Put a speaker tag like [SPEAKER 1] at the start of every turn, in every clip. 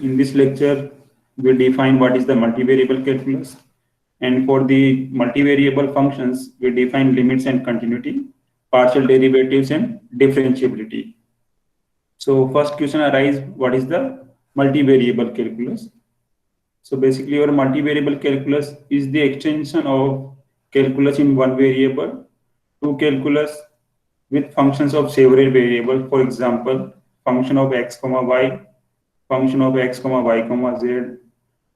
[SPEAKER 1] in this lecture we define what is the multivariable calculus, and for the multivariable functions we define limits and continuity, partial derivatives and differentiability. So first question arises, what is the multivariable calculus? So basically your multivariable calculus is the extension of calculus in one variable to calculus with functions of several variables. For example, function of x comma y, function of x comma y comma z,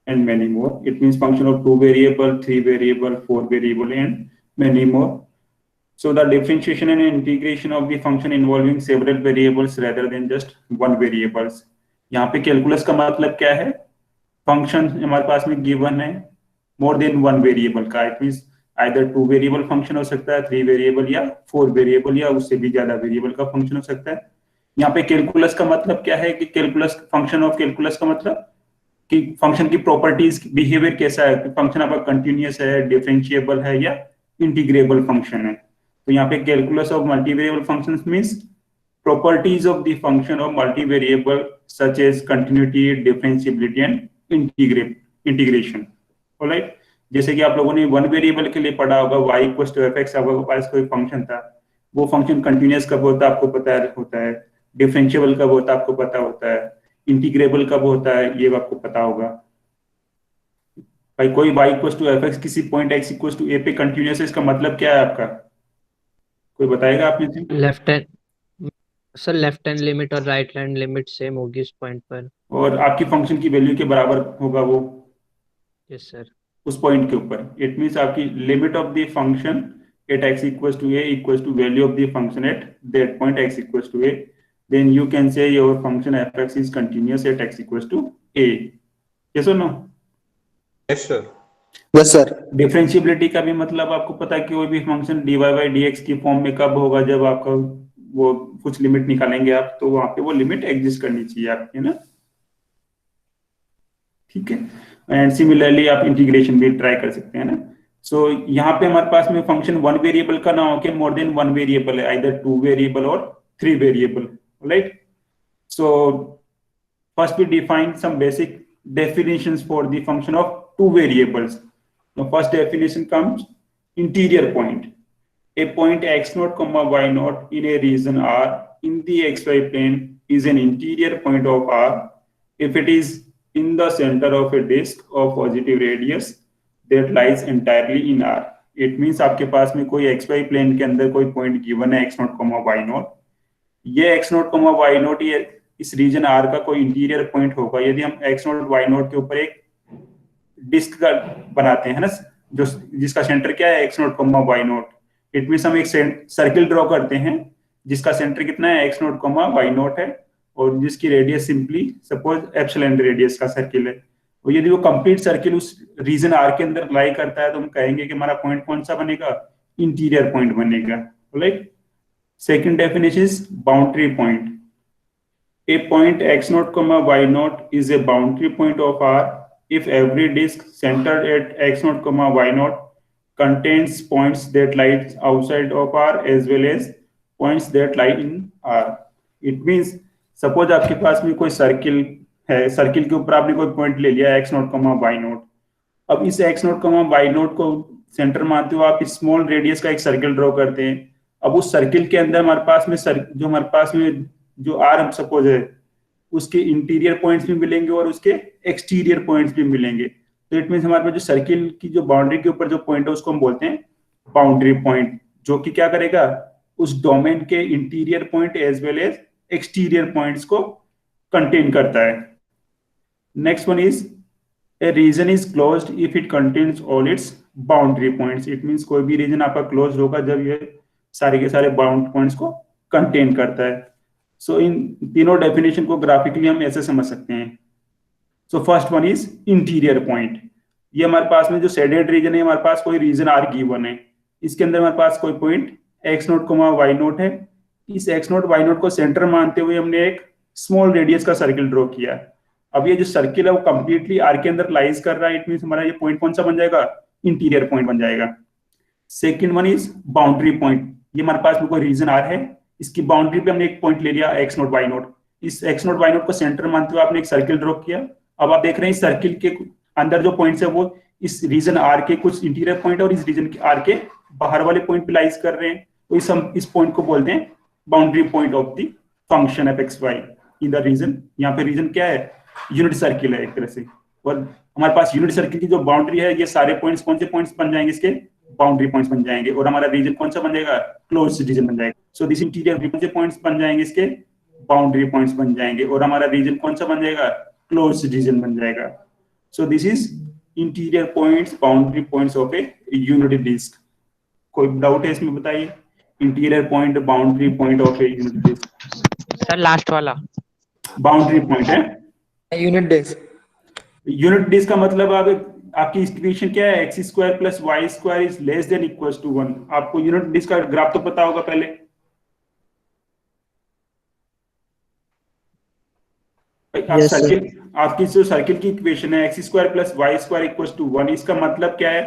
[SPEAKER 1] and many more. It means function of 2 variable, 3 variable, 4 variable, and many more. So the differentiation and integration of the function involving several variables rather than just one variables. यहाँ पे calculus का मतलब क्या है? Function हमारे पास में given है मोर देन वन वेरिएबल का. It means either 2 variable function हो सकता है, 3 वेरिएबल या 4 वेरिएबल या उससे भी ज्यादा वेरिएबल का फंक्शन हो सकता है. यहाँ पे कैलकुलस का मतलब क्या है कि कैलकुलस फंक्शन ऑफ कैलकुलस का मतलब कि फंक्शन की प्रॉपर्टीज, बिहेवियर कैसा है, कि फंक्शन आपका कंटिन्यूअस है, डिफरेंशिएबल है या इंटीग्रेबल फंक्शन है. तो यहाँ पे calculus of multivariable functions means properties of the function of multivariable such as continuity, differentiability and integration. Alright, जैसे कि आप लोगों ने वन वेरिएबल के लिए पढ़ा होगा y इक्वल्स टू fx, आपके पास कोई फंक्शन था, वो फंक्शन कंटिन्यूअस कब होता है आपको पता होता है, डिफरेंशिएबल कब होता है आपको पता होता है, इंटीग्रेबल कब होता है ये आपको पता होगा. भाई कोई y इक्वल्स टू fx किसी point x equals to a पे कंटिन्यूअस है, इसका मतलब क्या है आपका, कोई बताएगा आपने से?
[SPEAKER 2] Left hand sir, left hand limit और राइट हैंड लिमिट सेम होगी उस पॉइंट पर,
[SPEAKER 1] और आपकी फंक्शन की वैल्यू के बराबर होगा वो.
[SPEAKER 2] Yes sir.
[SPEAKER 1] उस पॉइंट के ऊपर. इट मींस आपकी limit of the function at x equals to a equals to value of the function at that point x equals to a, then you can say your function fx is continuous at x equals to a. Yes और no?
[SPEAKER 3] Yes sir.
[SPEAKER 4] Yes sir.
[SPEAKER 1] Differentiability का भी मतलब आपको पता है कि कोई भी फंक्शन dy बाई dx की फॉर्म में कब होगा, जब आपका वो कुछ लिमिट निकालेंगे आप, तो वहां पे वो लिमिट एग्जिस्ट करनी चाहिए आपकी, ना. ठीक है. एंड सिमिलरली आप इंटीग्रेशन भी ट्राई कर सकते हैं ना. सो यहाँ पे हमारे पास में फंक्शन वन वेरिएबल का ना हो के मोर देन वन वेरिएबल है, आइदर 2 वेरिएबल और 3 variable. Right. So first we define some basic definitions for the function of 2 variables. The first definition comes interior point. A point x naught comma y naught in a region R in the xy plane is an interior point of R if it is in the center of a disk of positive radius that lies entirely in R. It means आपके पास में कोई xy plane के अंदर कोई point given है x naught comma y naught. ये x naught comma y naught ये इस रीजन R का कोई इंटीरियर पॉइंट होगा यदि हम x नोट y नोट के ऊपर एक डिस्क का बनाते हैं ना, जो जिसका सेंटर क्या है x note comma y note. It means हम एक सर्किल ड्रॉ करते हैं जिसका सेंटर कितना है x note comma y note है और जिसकी radius simply suppose epsilon radius का सर्किल है. और यदि वो कंप्लीट सर्किल उस रीजन R के अंदर लाई करता है तो हम कहेंगे कि हमारा पॉइंट कौन सा बनेगा, इंटीरियर पॉइंट बनेगा. Right. Second definition is boundary point. A point x naught comma y naught is a boundary point of R if every disk centered at x naught comma y naught contains points that lie outside of R as well as points that lie in R. It means suppose आपके पास में कोई circle है, circle के ऊपर आपने कोई point ले लिया x naught comma y naught. अब इस x naught comma y naught को सेंटर मानते हो आप स्मॉल रेडियस का एक सर्किल ड्रॉ करते हैं. अब उस सर्किल के अंदर हमारे पास में जो हमारे पास में जो आर हम सपोज है उसके इंटीरियर पॉइंट्स भी मिलेंगे और उसके एक्सटीरियर पॉइंट्स भी मिलेंगे. तो इट मींस हमारे पास जो सर्किल की जो बाउंड्री के ऊपर जो पॉइंट है उसको हम बोलते हैं बाउंड्री पॉइंट, जो कि क्या करेगा उस डोमेन के interior point as well as exterior points को कंटेन करता है. Next one is a region is closed if it contains all its boundary points. It means कोई भी रीजन आपका क्लोज होगा जब ये सारे के सारे बाउंड पॉइंट्स को कंटेन करता है. सो इन तीनों डेफिनेशन को ग्राफिकली हम ऐसे समझ सकते हैं. So first one is interior point. ये हमारे पास में जो शेडेड रीजन है, हमारे पास कोई रीजन आर गिवन है, इसके अंदर हमारे पास कोई point x naught comma y naught है. इस एक्स नोट वाई नोट को सेंटर मानते हुए हमने एक स्मॉल रेडियस का सर्किल ड्रॉ किया. अब ये जो सर्किल है वो कंप्लीटली आर के अंदर लाइज कर रहा है. इट मींस हमारा ये पॉइंट कौन सा बन जाएगा, इंटीरियर पॉइंट बन जाएगा. Second one is boundary point. ये हमारे पास में कोई रीजन आर है, इसकी बाउंड्री पे हमने एक पॉइंट ले लिया एक्स नोट वाई नोट. इस x नोट y नोट को सेंटर मानते हुए आपने एक सर्किल ड्रॉ किया। अब आप देख रहे हैं इस सर्किल के अंदर जो पॉइंट्स है वो इस रीजन R के कुछ इंटीरियर पॉइंट और इस रीजन के R के बाहर वाले पॉइंट पे लाइज कर रहे हैं। तो इस पॉइंट को बोलते हैं boundary point of the function f x y in the region. यहाँ पे रीजन क्या है, यूनिट सर्किल है एक तरह से, और हमारे पास यूनिट सर्किल की जो बाउंड्री है ये सारे पॉइंट्स कौन से पॉइंट्स बन जाएंगे, इसके बाउंड्री पॉइंट्स बन जाएंगे, और हमारा रीजन कौन सा बन जाएगा, क्लोज रीजन बन जाएगा। सो दिस इंटीरियर कौन से पॉइंट्स बन जाएंगे, इसके बाउंड्री पॉइंट्स बन जाएंगे, और हमारा रीजन कौन सा बन जाएगा, क्लोज रीजन बन जाएगा। So this is interior points, boundary points of a unit disc. कोई डाउट है इसमें बताइए, interior point, boundary point of a unit disc.
[SPEAKER 2] Sir last वाला
[SPEAKER 1] बाउंड्री पॉइंट है
[SPEAKER 4] यूनिट डिस्क।
[SPEAKER 1] यूनिट डिस्क का मतलब आपकी इक्वेशन क्या है, x square plus y square is less than equal to 1। आपको यूनिट डिस्क का ग्राफ तो पता होगा पहले,
[SPEAKER 4] Yes,
[SPEAKER 1] सर्किल, आपकी जो सर्किल की इक्वेशन है x square plus y square equal to 1, इसका मतलब क्या है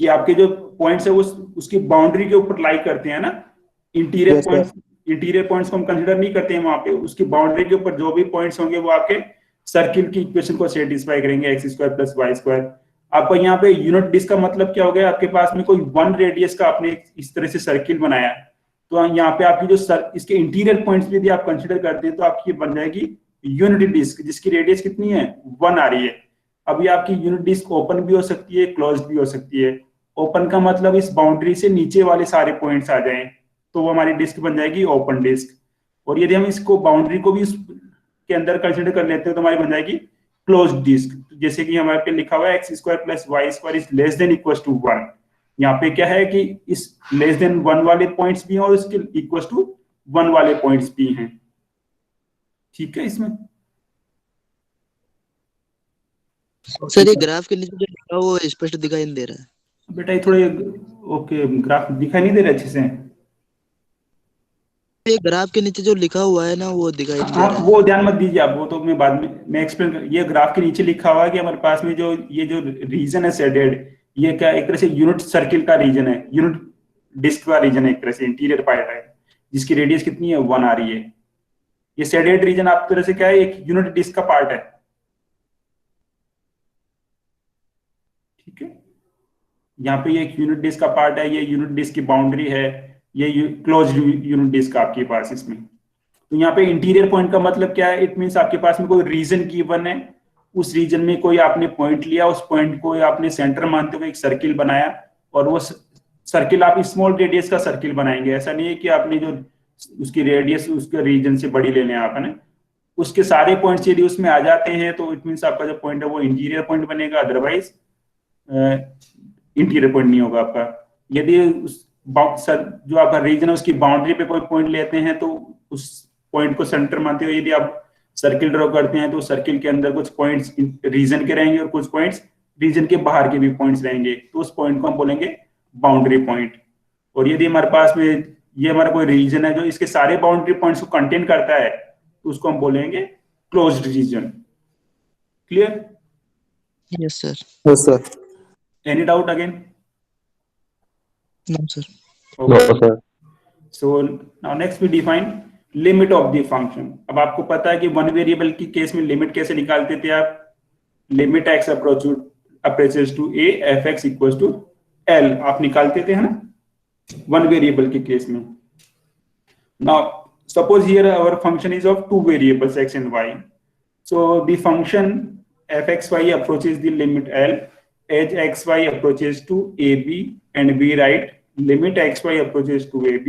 [SPEAKER 1] कि आपके जो पॉइंट्स है वो उसकी बाउंड्री के ऊपर लाई करते हैं ना। Interior
[SPEAKER 4] Yes,
[SPEAKER 1] points, interior points को हम कंसीडर नहीं करते हैं वहां पे, उसकी बाउंड्री के ऊपर जो भी पॉइंट्स होंगे वो आपके सर्किल की इक्वेशन को सेटिस्फाई करेंगे, x square plus y square. आपको यहाँ पे यूनिट डिस्क का मतलब क्या हो गया, आपके पास में कोई 1 रेडियस का आपने इस तरह से सर्किल बनाया, तो यहाँ पे आपकी जो इसके इंटीरियर पॉइंट्स यदि आप कंसीडर करते हैं तो आपकी बन जाएगी यूनिट डिस्क, जिसकी रेडियस कितनी है, 1 आ रही है। अभी आपकी यूनिट डिस्क ओपन भी हो सकती है, क्लोज भी हो सकती है। ओपन का मतलब इस बाउंड्री से नीचे वाले सारे पॉइंट्स आ जाएं तो वो हमारी डिस्क बन जाएगी ओपन डिस्क। और यदि हम इसको बाउंड्री को भी के अंदर कंसीडर कर लेते हैं तो हमारी बन जाएगी क्लोज डिस्क। जैसे कि हमारे पे लिखा हुआ है x square plus y square is less than equal to 1। यहाँ पे क्या है कि इस लेस देन 1 वाले पॉइंट्स भी हैं और इसके इक्वल टू 1 वाले पॉइंट्स भी हैं। ठीक है, इसमें
[SPEAKER 5] सर ये ग्राफ के नीचे जो लिखा वो स्पष्ट दिखाई नहीं दे रहा है
[SPEAKER 1] बेटा, ये थोड़े ओके ग्राफ दिखाई नहीं दे रहा अच्छे से।
[SPEAKER 5] ये ग्राफ के नीचे जो लिखा हुआ है ना वो दिखाई नहीं दे
[SPEAKER 1] हाँ,
[SPEAKER 5] रहा है।
[SPEAKER 1] वो ध्यान मत दीजिए आप, वो तो मैं बाद में मैं एक्सप्लेन कर। ये ग्राफ के नीचे लिखा हुआ है कि हमारे पास में जो ये जो रीजन है शेडेड, ये क्या एक तरह से यूनिट सर्किल का रीजन है, यूनिट डिस्क का रीजन है, एक तरह से इंटीरियर पार्ट है जिसकी रेडियस कितनी है, 1 आ रही है। ये शेडेड रीजन आप तरह से क्या है, एक यूनिट डिस्क का पार्ट है। ठीक है, यहाँ पे ये एक यूनिट डिस्क का पार्ट है, ये यूनिट डिस्क की बाउंड्री है, ये क्लोज यूनिट डिस्क आपके पास इसमें। तो यहाँ पे इंटीरियर पॉइंट का मतलब क्या है, इट मींस आपके पास में कोई रीजन गिवन है, उस रीजन में कोई आपने पॉइंट लिया, उस पॉइंट को आपने सेंटर मानते हुए एक सर्किल बनाया, और वो सर्किल आप स्मॉल रेडियस का सर्किल बनाएंगे। ऐसा नहीं है कि आपने जो उसकी रेडियस उसके रीजन से बड़ी ले लें आप, है ना। उसके सारे पॉइंट्स यदि उसमें आ जाते हैं तो इट मींस आपका जो पॉइंट है वो इंटीरियर पॉइंट बनेगा, अदरवाइज इंटीरियर पॉइंट नहीं होगा आपका। यदि उस जो आपका रीजन है उसकी बाउंड्री पे कोई पॉइंट लेते हैं तो उस पॉइंट को सेंटर मानते हुए यदि आप सर्किल ड्रॉ करते हैं तो सर्किल के अंदर कुछ पॉइंट्स रीजन के रहेंगे और कुछ पॉइंट्स रीजन के बाहर के भी पॉइंट्स रहेंगे, तो उस पॉइंट को हम बोलेंगे बाउंड्री पॉइंट। और यदि हमारे पास में ये हमारा कोई रीजन है जो इसके सारे बाउंड्री पॉइंट्स को कंटेन करता है तो उसको हम बोलेंगे closed region. Clear?
[SPEAKER 5] Yes sir.
[SPEAKER 4] Yes sir.
[SPEAKER 1] Any doubt again?
[SPEAKER 5] No sir.
[SPEAKER 4] No sir.
[SPEAKER 1] So now next we define limit of the function। अब आपको पता है कि 1 वेरिएबल की केस में लिमिट कैसे निकालते थे आप, limit x approaches to a f(x) equals to l आप निकालते थे, है ना, 1 वेरिएबल के केस में। Now suppose here our function is of 2 variables x and y, so the function f(x, y) approaches the limit l as xy approaches to ab, and we write limit xy approaches to ab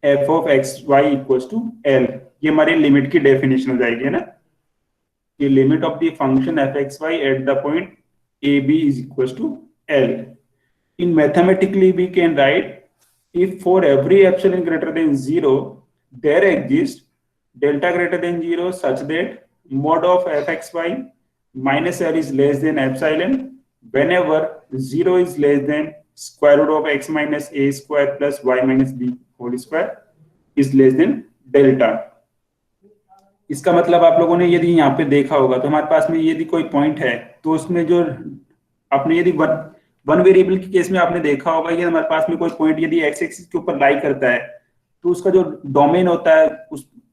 [SPEAKER 1] f of xy equals to l। ये हमारी limit की definition हो जाएगी, है ना। ये limit of the function f xy eight the point ab is equals to l। In mathematically we can write if for every epsilon greater than 0 there exists delta greater than 0 such that mod of f xy minus l is less than epsilon whenever 0 is less than square root of x minus a square plus y minus b whole square is less than delta। इसका मतलब आप लोगों ने यदि यहाँ पे देखा होगा तो हमारे पास में यदि कोई पॉइंट है तो उसमें जो आपने यदि वन वेरिएबल के केस में आपने देखा होगा कि हमारे पास में कोई पॉइंट यदि एक्स एक्सिस के ऊपर लाई करता है तो उसका जो डोमेन होता है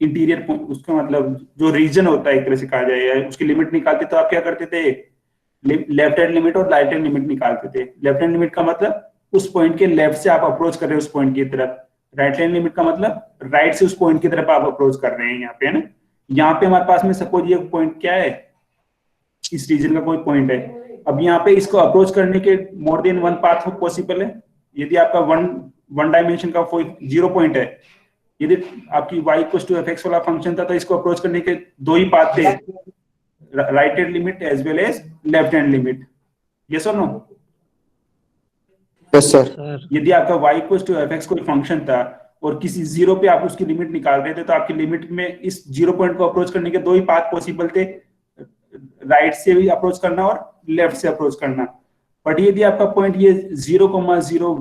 [SPEAKER 1] इंटीरियर, उसका मतलब जो रीजन होता है एक तरह से कहा जाए, या उसकी लिमिट निकालते तो आप क्या करते थे, लेफ्ट हैंड लिमिट और राइट हैंड लिमिट निकालते थे। लेफ्ट हैंड लिमिट का मतलब उस पॉइंट के लेफ्ट से आप अप्रोच कर रहे हैं उस पॉइंट की तरफ, राइट हैंड लिमिट का मतलब राइट से उस पॉइंट की तरफ आप अप्रोच कर रहे हैं यहाँ पे, है ना। यहाँ पे हमारे पास में सपोज ये पॉइंट क्या है, इस रीजन का कोई पॉइंट है। अब यहाँ पे इसको अप्रोच करने के more than one path possible है। यदि आपका वन डायमेंशन का कोई 0 पॉइंट है, यदि आपकी y = fx वाला फंक्शन था, तो इसको अप्रोच करने के 2 ही पाथ थे, right hand limit as well as left hand limit. Yes और नो?
[SPEAKER 4] Yes sir.
[SPEAKER 2] सर
[SPEAKER 1] यदि आपका y = fx कोई फंक्शन था और किसी 0 पे आप उसकी लिमिट निकाल रहे थे, तो आपकी लिमिट में इस 0 पॉइंट को अप्रोच करने के 2 ही पाथ पॉसिबल थे, राइट से भी अप्रोच करना और लेफ्ट से अप्रोच करना। बट यदि आपका पॉइंट ये 0,0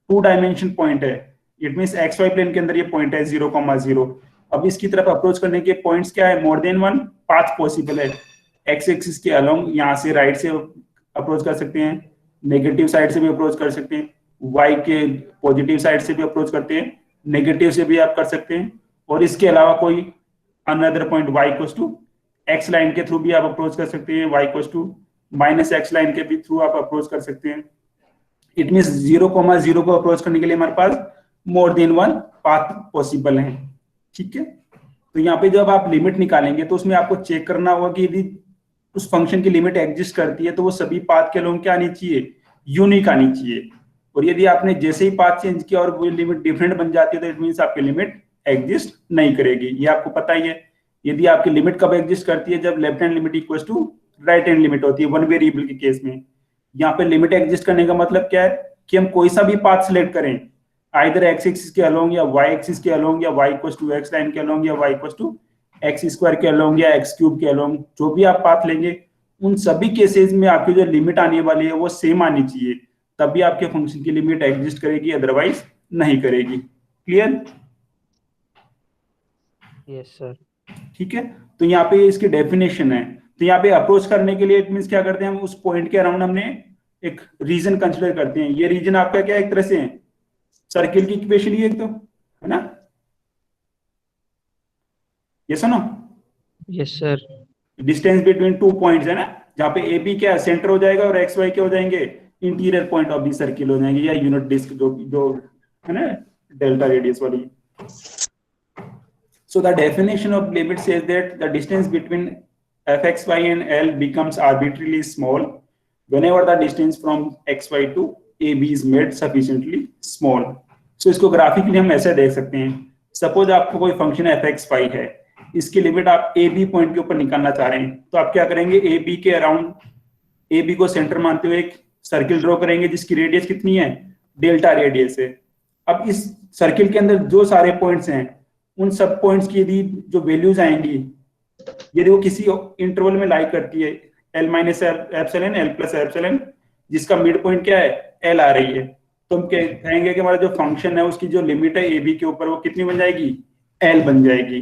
[SPEAKER 1] 2 डायमेंशन पॉइंट है, it means x y plane के अंदर ये पॉइंट है 0,0। अब इसकी तरफ अप्रोच करने के पॉइंट्स क्या है, मोर देन वन पाथ पॉसिबल है। एक्स एक्सिस के अलोंग यहाँ से राइट से अप्रोच कर सकते हैं, नेगेटिव साइड से भी अप्रोच कर सकते हैं, वाई के पॉजिटिव साइड से भी अप्रोच करते हैं, नेगेटिव से भी आप कर सकते हैं, और इसके अलावा कोई another point y x line के थ्रू भी आप अप्रोच कर सकते हैं, y -x लाइन के भी थ्रू आप अप्रोच कर सकते हैं। इट मींस 0,0 को अप्रोच करने के लिए हमारे पास more than one path possible है। ठीक है, तो यहाँ पे जब आप लिमिट निकालेंगे तो उसमें आपको चेक करना होगा कि यदि उस फंक्शन की लिमिट एग्जिस्ट करती है तो वो सभी पाथ के लोग क्या आनी चाहिए, यूनिक आनी चाहिए। और यदि आपने जैसे ही पाथ चेंज किया और वो लिमिट डिफरेंट बन जाती है, तो इट मींस आपकी लिमिट एग्जिस्ट नहीं करेगी। ये आपको पता ही है। यदि आपकी लिमिट कब एग्जिस्ट करती है, जब left hand limit equal to right hand limit होती है वन वेरिएबल के केस में। यहाँ पे लिमिट एग्जिस्ट करने का मतलब क्या है कि हम कोई सा भी पाथ सिलेक्ट करें, आइदर एक्स एक्सिस के अलोंग या वाई एक्सिस के अलोंग या y = x लाइन के अलोंग या y = x² के अलोंग या x³ के अलोंग, जो भी आप पाथ लेंगे उन सभी केसेस में आपकी जो लिमिट आने वाली है वो सेम आनी चाहिए, तभी आपके फंक्शन की लिमिट एग्जिस्ट करेगी, अदरवाइज नहीं करेगी। क्लियर?
[SPEAKER 2] Yes sir.
[SPEAKER 1] ठीक है, तो यहाँ पे इसकी डेफिनेशन है। तो यहाँ पे अप्रोच करने के लिए इट मींस क्या करते हैं, हम उस पॉइंट के अराउंड हमने एक रीजन कंसीडर करते हैं। ये रीजन आपका क्या एक तरह से सर्किल की इक्वेशन ही एक तो है ना। Yes no?
[SPEAKER 2] Yes sir.
[SPEAKER 1] Distance between 2 points है ना, जहाँ पे ए बी क्या सेंटर हो जाएगा और एक्स वाई क्या हो जाएंगे, interior point of the circle हो जाएंगे, या यूनिट डिस्क जो है ना डेल्टा रेडियस वाली। So the definition of limit says that the distance between fxy and L becomes arbitrarily small whenever the distance from xy to AB is made sufficiently small. So इसको graphically हम ऐसे देख सकते हैं। Suppose आपको कोई function fxy है, इसकी लिमिट आप AB पॉइंट के ऊपर निकालना चाह रहे हैं, तो आप क्या करेंगे, AB के अराउंड AB को सेंटर मानते हुए एक सर्किल ड्रॉ करेंगे जिसकी रेडियस कितनी है, डेल्टा रेडियस है। अब इस सर्किल के अंदर जो सारे पॉइंट्स हैं, उन सब पॉइंट्स की यदि जो वैल्यूज आएंगी, यदि वो किसी इंटरवल में लाई करती है L - एप्सिलॉन L + एप्सिलॉन, जिसका मिड पॉइंट क्या है, L आ रही है, तो हम कहेंगे कि हमारा जो फंक्शन है उसकी जो लिमिट है AB के ऊपर वो कितनी बन जाएगी, L बन जाएगी।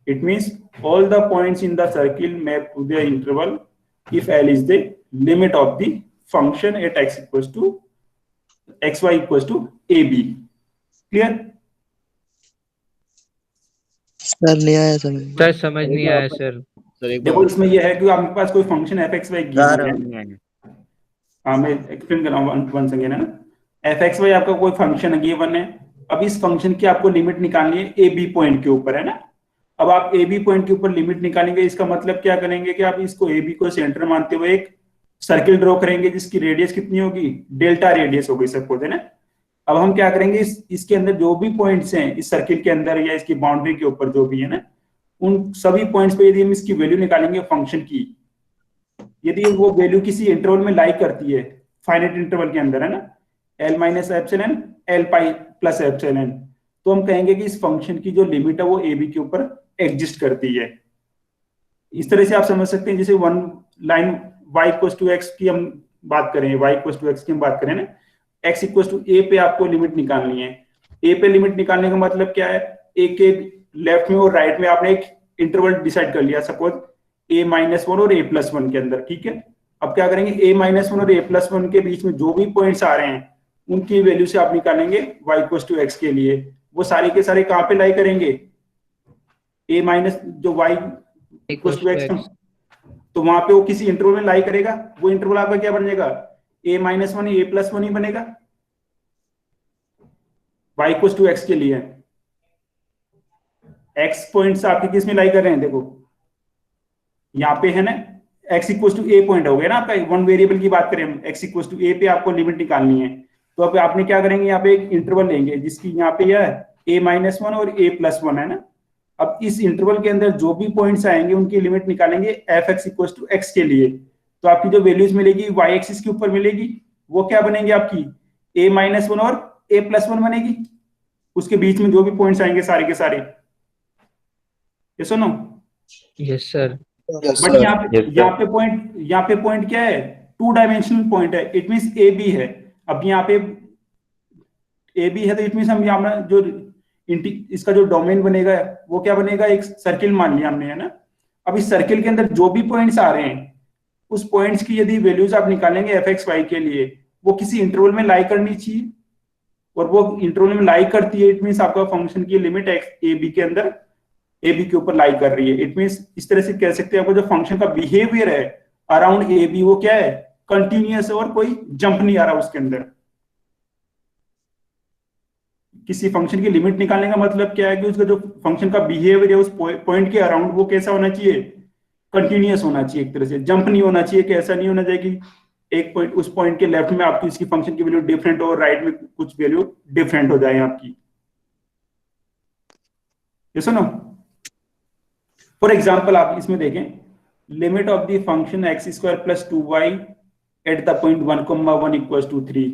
[SPEAKER 1] It means all the points in the circle map to the interval if L is the limit of the function at x = xy = AB। Clear?
[SPEAKER 5] Sir नहीं आया समझ।
[SPEAKER 2] सर समझ नहीं आया सर।
[SPEAKER 1] देखो इसमें यह है कि आपके पास कोई फंक्शन fxy गिवन है। हाँ मैं एक्सप्लेन कर रहा हूँ वन सेकेंड है ना। fxy आपका कोई फंक्शन गिवन है। अब इस फंक्शन की आपको लिमिट निकालनी है AB पॉइंट के ऊपर, है ना। अब आप AB पॉइंट के ऊपर लिमिट निकालेंगे, इसका मतलब क्या करेंगे कि आप इसको AB को सेंटर मानते हुए एक सर्किल ड्रॉ करेंगे जिसकी रेडियस कितनी होगी, डेल्टा रेडियस होगी सपोज, है ना। अब हम क्या करेंगे, इसके अंदर जो भी पॉइंट्स हैं इस सर्किल के अंदर या इसकी बाउंड्री के ऊपर जो भी है ना, उन सभी पॉइंट्स पे यदि हम इसकी वैल्यू निकालेंगे फंक्शन की, यदि वो वैल्यू किसी इंटरवल में लाई करती है, फाइनाइट इंटरवल के अंदर, है ना, L - एप्सिलॉन L + एप्सिलॉन, तो हम कहेंगे कि इस फंक्शन की जो लिमिट है वो AB के ऊपर एग्जिस्ट करती है। इस तरह से आप समझ सकते हैं, जैसे वन लाइन y = x की हम बात करें, y = x की हम बात करें ना, x = a पे आपको लिमिट निकालनी है। a पे लिमिट निकालने का मतलब क्या है, a के लेफ्ट में और राइट में आपने एक इंटरवल डिसाइड कर लिया, सपोज a - 1 और a + 1 के अंदर, ठीक है। अब क्या करेंगे, a - 1 और a + 1 के बीच में जो भी पॉइंट्स आ रहे हैं उनकी वैल्यू से आप निकालेंगे y = x के लिए। वो सारे के सारे कहाँ पे लाई करेंगे, ए माइनस जो y
[SPEAKER 2] equal
[SPEAKER 1] to
[SPEAKER 2] two
[SPEAKER 1] x,
[SPEAKER 2] x.
[SPEAKER 1] तो वहां पे वो किसी इंटरवल में लाई करेगा, वो इंटरवल आपका क्या बन जाएगा, ए माइनस वन ए प्लस वन ही बनेगा y इक्वल टू एक्स के लिए। x पॉइंट्स आपके किस में लाई कर रहे हैं, देखो यहाँ पे है ना, x equal to a point हो गया ना आपका, वन वेरिएबल की बात करें हम, x इक्वल टू ए पे आपको लिमिट निकालनी है, तो अब आपने क्या करेंगे, यहाँ पे एक इंटरवल लेंगे जिसकी यहाँ पे यह a माइनस वन और a प्लस वन है ना। अब इस इंटरवल के अंदर जो भी पॉइंट्स आएंगे उनकी लिमिट निकालेंगे f x equal to x के लिए, तो आपकी जो वैल्यूज मिलेगी वाई एक्सिस के ऊपर मिलेगी, वो क्या बनेगी आपकी, a माइनस वन और a प्लस वन बनेगी, उसके बीच में जो भी पॉइंट्स आएंगे सारे के सारे, ये सुनो।
[SPEAKER 2] Yes sir.
[SPEAKER 1] बट यहाँ पे पॉइंट क्या है, टू डायमेंशनल पॉइंट है, इट मींस ए बी है। अब यहाँ पे ए बी है तो इट मींस हम यहाँ जो इसका जो डोमेन बनेगा वो क्या बनेगा, एक सर्किल मान लिया हमने, है ना। अब इस सर्किल के अंदर जो भी पॉइंट्स आ रहे हैं उस पॉइंट्स की यदि वैल्यूज आप निकालेंगे एफ एक्स वाई के लिए, वो किसी इंटरवल में लाई करनी चाहिए, और वो इंटरवल में लाई करती है, इट मींस आपका फंक्शन की लिमिट ए बी के अंदर ए बी के ऊपर लाई कर रही है। इट मींस इस तरह से कह सकते हैं आपको जो फंक्शन का बिहेवियर है अराउंड ए बी वो क्या है, कंटिन्यूअस है और कोई जंप नहीं आ रहा उसके अंदर। किसी फंक्शन की लिमिट निकालने का मतलब क्या है कि उसका जो फंक्शन का बिहेवियर है उस पॉइंट के अराउंड वो कैसा होना चाहिए, कंटिन्यूअस होना चाहिए, एक तरह से जंप नहीं होना चाहिए, कि ऐसा नहीं होना चाहिए कि एक पॉइंट उस पॉइंट के लेफ्ट में आपकी इसकी फंक्शन की वैल्यू डिफरेंट हो और राइट में कुछ वैल्यू डिफरेंट हो जाए आपकी, ये सुनो। फॉर एग्जाम्पल आप इसमें देखें, limit of the function x square plus two y at the point one comma one equal to three,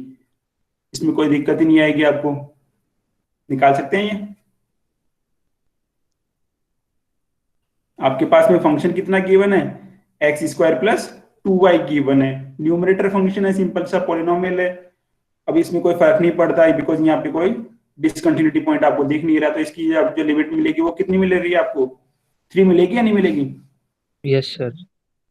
[SPEAKER 1] इसमें कोई दिक्कत ही नहीं आएगी, आपको निकाल सकते हैं ये। आपके पास में फंक्शन कितना गिवन है, x square plus two y given है, न्यूमरेटर फंक्शन है, सिंपल सा पॉलिनोमियल है। अब इसमें कोई फर्क नहीं पड़ता है बिकॉज यहाँ पे कोई डिसकंटिन्यूटी पॉइंट आपको दिख नहीं रहा, तो इसकी जो लिमिट मिलेगी वो कितनी मिल रही है आपको, 3 मिलेगी या नहीं मिलेगी।
[SPEAKER 2] Yes sir.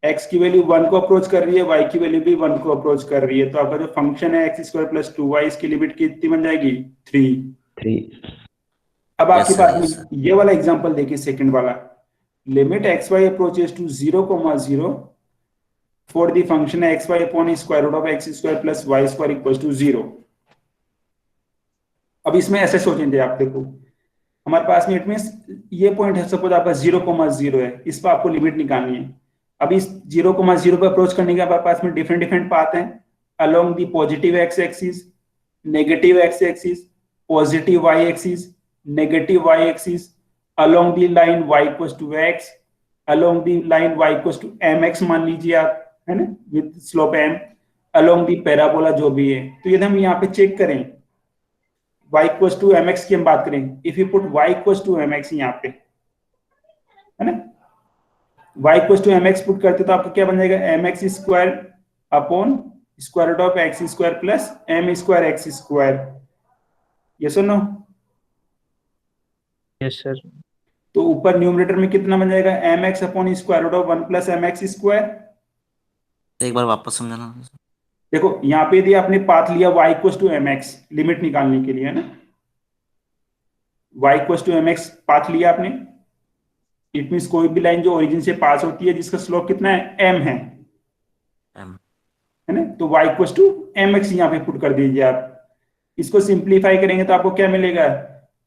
[SPEAKER 1] x की वैल्यू 1 को अप्रोच कर रही है, y की वैल्यू भी 1 को अप्रोच कर रही है, तो आपका जो फंक्शन है x square plus two y, इसकी लिमिट कितनी बन जाएगी, 3। अब आपके पास में ये वाला एग्जांपल देखिए, सेकंड वाला, limit x y approaches to 0,0 for the function x y upon square root of x square plus y square equal to 0। अब इसमें ऐसे सोचेंगे आप, देखो हमारे पास में इट मींस ये पॉइंट है, सपोज आपका 0,0 है, इस पर आपको लिमिट निकालनी है। अब इस 0,0 पर अप्रोच करने के हमारे पास में डिफरेंट पाथ हैं, along the positive x axis, negative x axis, positive y axis, negative y axis, along the line y equal to x, along the line y equal to mx मान लीजिए आप, है ना, with slope m, along the parabola जो भी है। तो यदि हम यहाँ पे चेक करें y इक्वल टू mx की हम बात करें, if you put y equal to mx यहाँ पे, है ना, y equal to mx put करते तो आपका क्या बन जाएगा, mx square upon square root of x square plus m square x square, yes और नो।
[SPEAKER 2] Yes sir.
[SPEAKER 1] तो ऊपर न्यूमरेटर में कितना बन जाएगा, mx upon square root of 1 plus mx square.
[SPEAKER 6] एक बार वापस समझाना।
[SPEAKER 1] देखो यहाँ पे यदि आपने पाथ लिया y equal to mx limit निकालने के लिए, है ना, y equal to mx path लिया आपने, इट मींस कोई भी लाइन जो ओरिजिन से पास होती है जिसका स्लोप कितना है, m है ना, तो y इक्वल टू mx यहाँ पे पुट कर दीजिए आप। इसको सिंप्लीफाई करेंगे तो आपको क्या मिलेगा,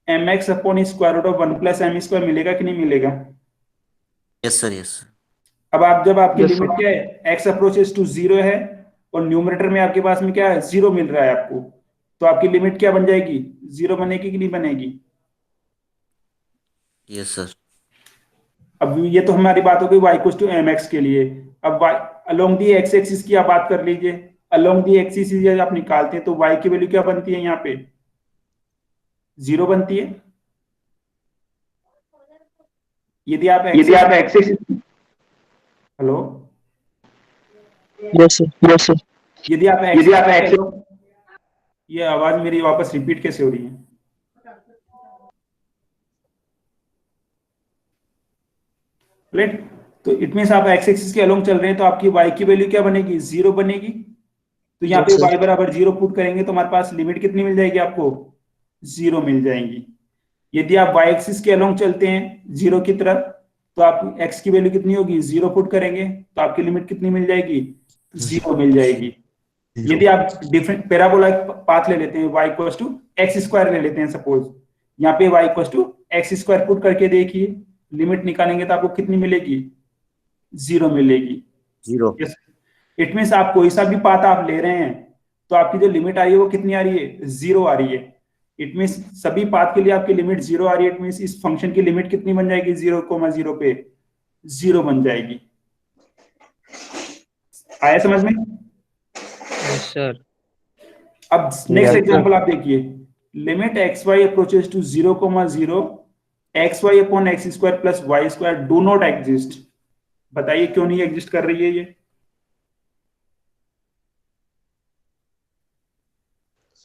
[SPEAKER 1] mx upon square root of 1 plus m square मिलेगा कि नहीं मिलेगा।
[SPEAKER 6] Yes sir, yes.
[SPEAKER 1] अब आप जब आपकी
[SPEAKER 2] Yes,
[SPEAKER 1] लिमिट क्या है, x अप्रोचेस टू 0 है और न्यूमरेटर में आपके पास में क्या है, 0 मिल रहा है आपको, तो आपकी लिमिट क्या बन जाएगी, 0 बनेगी कि नहीं बनेगी।
[SPEAKER 6] Yes sir.
[SPEAKER 1] अब ये तो हमारी बात हो गई y इक्वल टू mx के लिए। अब y along the x axis की आप बात कर लीजिए, अलोंग दी एक्सिस यदि आप निकालते हैं तो y की वैल्यू क्या बनती है, यहाँ पे 0 बनती है। यदि आप x axis, hello,
[SPEAKER 5] yes sir.
[SPEAKER 1] यदि आप एक्स, ये आवाज मेरी वापस रिपीट कैसे हो रही है, राइट। तो इट मींस आप एक्स एक्सिस के अलोंग चल रहे हैं तो आपकी y की वैल्यू क्या बनेगी, 0 बनेगी। तो यहाँ पे
[SPEAKER 5] Yes, sir.
[SPEAKER 1] y बराबर 0 पुट करेंगे तो हमारे पास लिमिट कितनी मिल जाएगी आपको, 0 मिल जाएगी। यदि आप y एक्सिस के अलोंग चलते हैं जीरो की तरफ, तो आप x की वैल्यू कितनी होगी, जीरो पुट करेंगे तो आपकी लिमिट कितनी मिल जाएगी, जीरो मिल जाएगी। यदि आप डिफरेंट पैराबोलाइक पाथ ले लेते हैं, y equals to x square ले लेते हैं सपोज, यहाँ पे y equals to x square put करके देखिए, लिमिट निकालेंगे तो आपको कितनी मिलेगी, जीरो मिलेगी।
[SPEAKER 6] जीरो।
[SPEAKER 1] इट मीन्स आप कोई सा भी पाथ आप ले रहे हैं तो आपकी जो लिमिट आ रही है वो कितनी आ रही है, जीरो आ रही है। इट मीन्स सभी पाथ के लिए आपकी लिमिट जीरो आ रही है। इट मीन्स इस फंक्शन की लिमिट कितनी बन जाएगी, 0,0 पे जीरो बन जाएगी। आया समझ में?
[SPEAKER 2] Yes sir.
[SPEAKER 1] अब नेक्स्ट एग्जांपल आप देखिए, limit x y approaches to 0,0 x y upon x square plus y square do not exist. बताइए क्यों नहीं एग्जिस्ट कर रही है ये?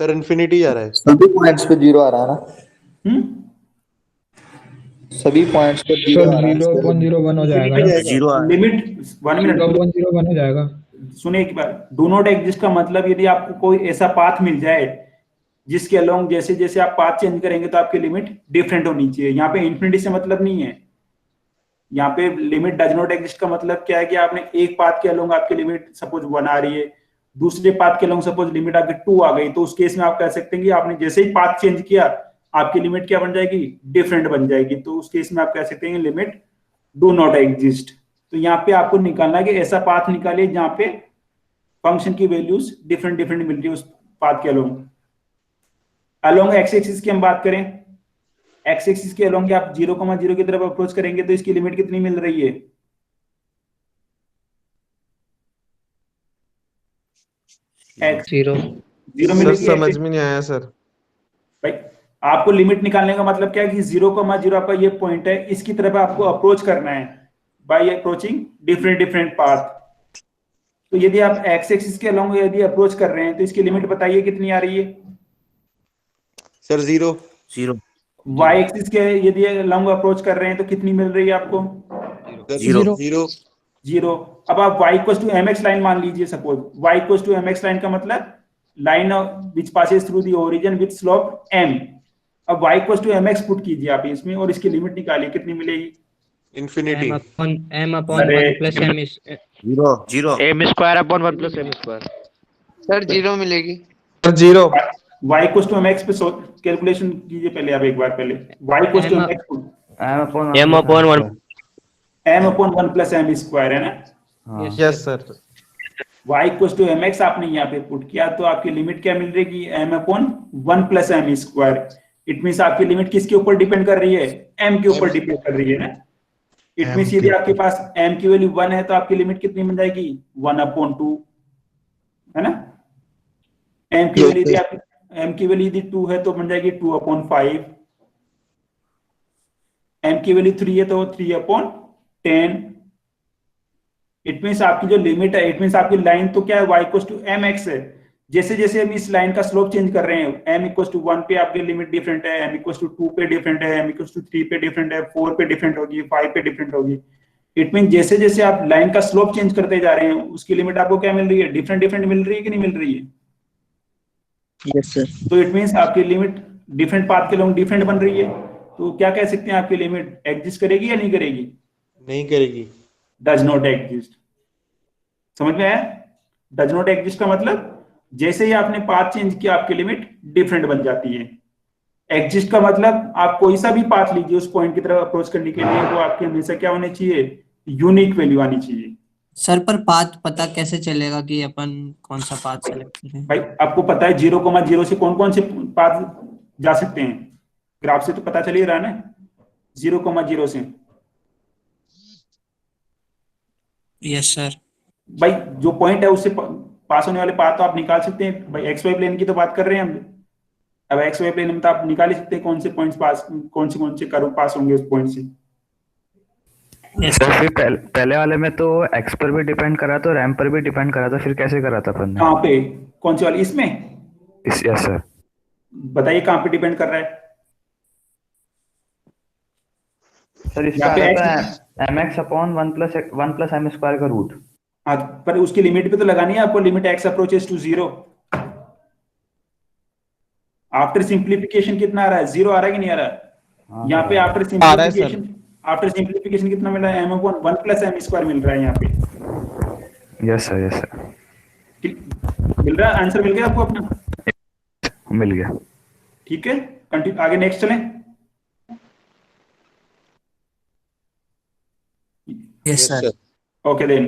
[SPEAKER 3] सर इन्फिनिटी आ रहा है।
[SPEAKER 4] सभी पॉइंट्स पे जीरो आ रहा है ना, सभी पॉइंट्स पे जीरो आ रहा है।
[SPEAKER 7] 0.01 हो जाएगा ना,
[SPEAKER 6] जीरो आ-
[SPEAKER 1] लिमिट 1 मिनट
[SPEAKER 7] 0.01 हो जाएगा।
[SPEAKER 1] सुनिए एक बार, डू नॉट एग्जिस्ट का मतलब यदि आपको कोई ऐसा पाथ मिल जाए जिसके अलोंग जैसे जैसे आप पाथ चेंज करेंगे तो आपकी लिमिट डिफरेंट होनी चाहिए। यहाँ पे इन्फिनिटी से मतलब नहीं है, यहाँ पे लिमिट डज नॉट एग्जिस्ट का मतलब क्या है कि आपने एक पाथ के अलोंग आपकी लिमिट सपोज 1 आ रही है, दूसरे पाथ के अलोंग सपोज लिमिट आपकी 2 आ गई, तो उस केस में आप कह सकते हैं कि आपने जैसे ही पाथ चेंज किया आपकी लिमिट क्या बन जाएगी, डिफरेंट बन जाएगी। तो उस केस में आप कह सकते हैं लिमिट डू नॉट एग्जिस्ट। तो यहाँ पे आपको निकालना है कि ऐसा पाथ निकालिए जहाँ पे फंक्शन की वैल्यूज डिफरेंट डिफरेंट मिल रही है उस पाथ के अलोंग। अलोंग एक्स एक्सिस की हम बात करें, एक्स एक्सिस के अलोंग आप 0,0 की तरफ अप्रोच करेंगे तो इसकी लिमिट कितनी मिल रही है,
[SPEAKER 2] जीरो।
[SPEAKER 1] जीरो
[SPEAKER 3] सर
[SPEAKER 1] मिलेगी।
[SPEAKER 3] समझ में नहीं आया सर।
[SPEAKER 1] भाई आपको लिमिट निकालने का मतलब क्या है कि 0,0 आपका ये पॉइंट है, इसकी तरफ आपको अप्रोच करना है by approaching different different path. तो यदि आप एक्स एक्सिस के अलोंग यदि अप्रोच कर रहे हैं तो इसकी लिमिट बताइए कितनी आ रही है,
[SPEAKER 3] sir zero.
[SPEAKER 6] Zero.
[SPEAKER 1] Y axis के यदि अलोंग अप्रोच कर रहे हैं तो कितनी मिल रही है आपको,
[SPEAKER 3] जीरो जीरो।
[SPEAKER 1] जीरो। अब आप y equals to mx line मान लीजिए suppose, y equals to mx line का मतलब line which passes through the origin with slope m। अब y equals to mx put कीजिए आप इसमें और इसकी लिमिट निकालिए कितनी मिलेगी,
[SPEAKER 3] इन्फिनिटी।
[SPEAKER 2] m upon
[SPEAKER 1] अरे
[SPEAKER 2] 1 plus m is
[SPEAKER 6] zero. Zero.
[SPEAKER 2] m square upon 1 plus m square।
[SPEAKER 5] Sir zero मिलेगी।
[SPEAKER 3] Sir zero.
[SPEAKER 1] y equals to mx पे कैलकुलेशन कीजिए पहले आप एक बार पहले, y equals to mx put
[SPEAKER 2] m upon 1
[SPEAKER 1] m upon 1 plus m square है ना,
[SPEAKER 3] yes sir.
[SPEAKER 1] y equals to mx आपने यहाँ पे पुट किया तो आपकी लिमिट क्या मिल रही है, m upon 1 plus m square. It means आपकी लिमिट किसके ऊपर डिपेंड कर रही है, m के ऊपर डिपेंड कर रही है ना। इट मींस यदि आपके पास m की वैल्यू 1 है तो आपकी लिमिट कितनी बन जाएगी, 1 अपॉन 2 है ना। m की वैल्यू यदि आप m की वैल्यू यदि 2 है तो बन जाएगी 2 अपॉन 5, m की वैल्यू 3 है तो 3 अपॉन 10। इट मींस आपकी जो लिमिट है, इट मींस आपकी लाइन तो क्या है, y इक्वल्स टू mx है। जैसे जैसे हम इस लाइन का स्लोप चेंज कर रहे हैं, m इक्वल्स टू 1 पे आपकी लिमिट डिफरेंट है, m इक्वल्स टू 2 पे डिफरेंट है, m इक्वल्स टू 3 पे डिफरेंट है, 4 पे डिफरेंट होगी, 5 पे डिफरेंट होगी। इट मींस जैसे जैसे आप लाइन का स्लोप चेंज करते जा रहे हैं उसकी लिमिट आपको क्या मिल रही है, डिफरेंट डिफरेंट मिल रही है कि नहीं मिल रही है।
[SPEAKER 5] Yes sir.
[SPEAKER 1] तो इट मींस आपकी लिमिट डिफरेंट पाथ के लोग डिफरेंट बन रही है। तो क्या कह सकते हैं, आपकी लिमिट एग्जिस्ट करेगी या नहीं करेगी,
[SPEAKER 3] नहीं करेगी।
[SPEAKER 1] Does not exist. समझ में आया, डज नॉट एग्जिस्ट का मतलब जैसे ही आपने पाथ चेंज किया आपकी लिमिट डिफरेंट बन जाती है। एग्जिस्ट का मतलब आप कोई सा भी पाथ लीजिए उस पॉइंट की तरफ अप्रोच करने के लिए तो आपकी हमेशा क्या होनी चाहिए, यूनिक वैल्यू आनी चाहिए।
[SPEAKER 8] सर पर पाथ पता कैसे चलेगा कि अपन कौन सा पाथ सेलेक्ट करें?
[SPEAKER 1] भाई आपको पता है 0,0 से कौन कौन से पाथ जा सकते हैं, ग्राफ से तो पता चल ही रहा है ना, 0,0 से।
[SPEAKER 8] Yes sir.
[SPEAKER 1] भाई जो पॉइंट है उससे पास होने वाले पाथ तो आप निकाल सकते हैं। भाई एक्स वाई प्लेन की तो बात कर रहे हैं हम, अब एक्स वाई प्लेन में तो आप निकाल ही सकते हैं कौन से पॉइंट्स पास, कौन से कर्व पास होंगे उस पॉइंट से।
[SPEAKER 7] तो फिर पहले वाले में तो एक्स पर भी डिपेंड करा था और एम पर भी डिपेंड करा था, फिर कैसे करा था अपन ने?
[SPEAKER 1] कहाँ पे, कौन सी वाली, इसमें?
[SPEAKER 7] Yes sir.
[SPEAKER 1] बताइए कहाँ पे डिपेंड कर रहा है
[SPEAKER 7] सर इसका m x upon 1 plus m square का रूट।
[SPEAKER 1] हाँ, पर उसकी लिमिट पे तो लगानी है आपको, limit x approaches to 0। After simplification कितना आ रहा है, 0 आ रहा है कि नहीं आ रहा है? यहाँ पे आफ्टर
[SPEAKER 3] आ रहा है सर।
[SPEAKER 1] सिंप्लीफिकेशन कितना मिल रहा है? m upon 1 plus m square मिल रहा है यहाँ पे।
[SPEAKER 7] यस सर
[SPEAKER 1] ठीक, मिल रहा है? आंसर मिल गया आपको अपना?
[SPEAKER 7] मिल गया।
[SPEAKER 1] ठीक है, कंटिन्यू आगे नेक्स्ट चलें।
[SPEAKER 8] Yes sir.
[SPEAKER 1] Okay, then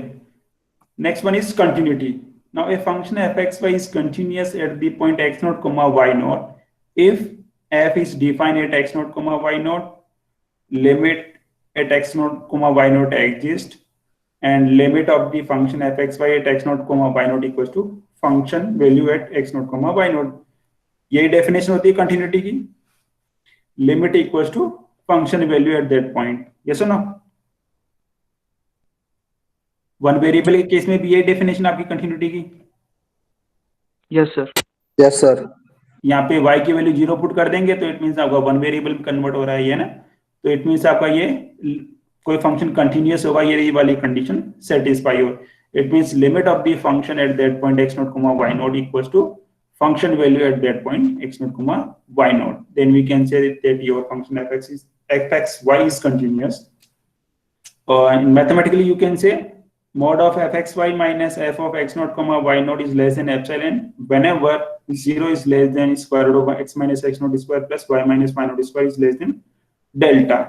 [SPEAKER 1] next one is continuity. Now a function fxy is continuous at the point x naught comma y naught if f is defined at x naught comma y naught, limit at x naught comma y naught exists, and limit of the function fxy at x naught comma y naught equals to function value at x naught comma y naught. यही definition होती है continuity की, limit equals to function value at that point. Yes और no? One variable के case में भी यही definition आपकी कंटिन्यूटी की।
[SPEAKER 2] Yes sir.
[SPEAKER 4] Yes sir.
[SPEAKER 1] यहाँ पे y की वैल्यू 0 पुट कर देंगे तो इट मींस आपका वन वेरिएबल में कन्वर्ट हो रहा है ये ना, तो इट मींस आपका ये कोई फंक्शन कंटिन्यूअस होगा, ये वाली कंडीशन सेटिस्फाई हो। It means limit of the function at that point x naught comma y naught equals to function value at that point x naught comma y naught, then we can say that your function fxy is continuous. Mathematically you can say mod of fxy minus f of x naught comma y naught is less than epsilon whenever 0 is less than square root of x minus x naught square plus y minus y naught square is less than delta.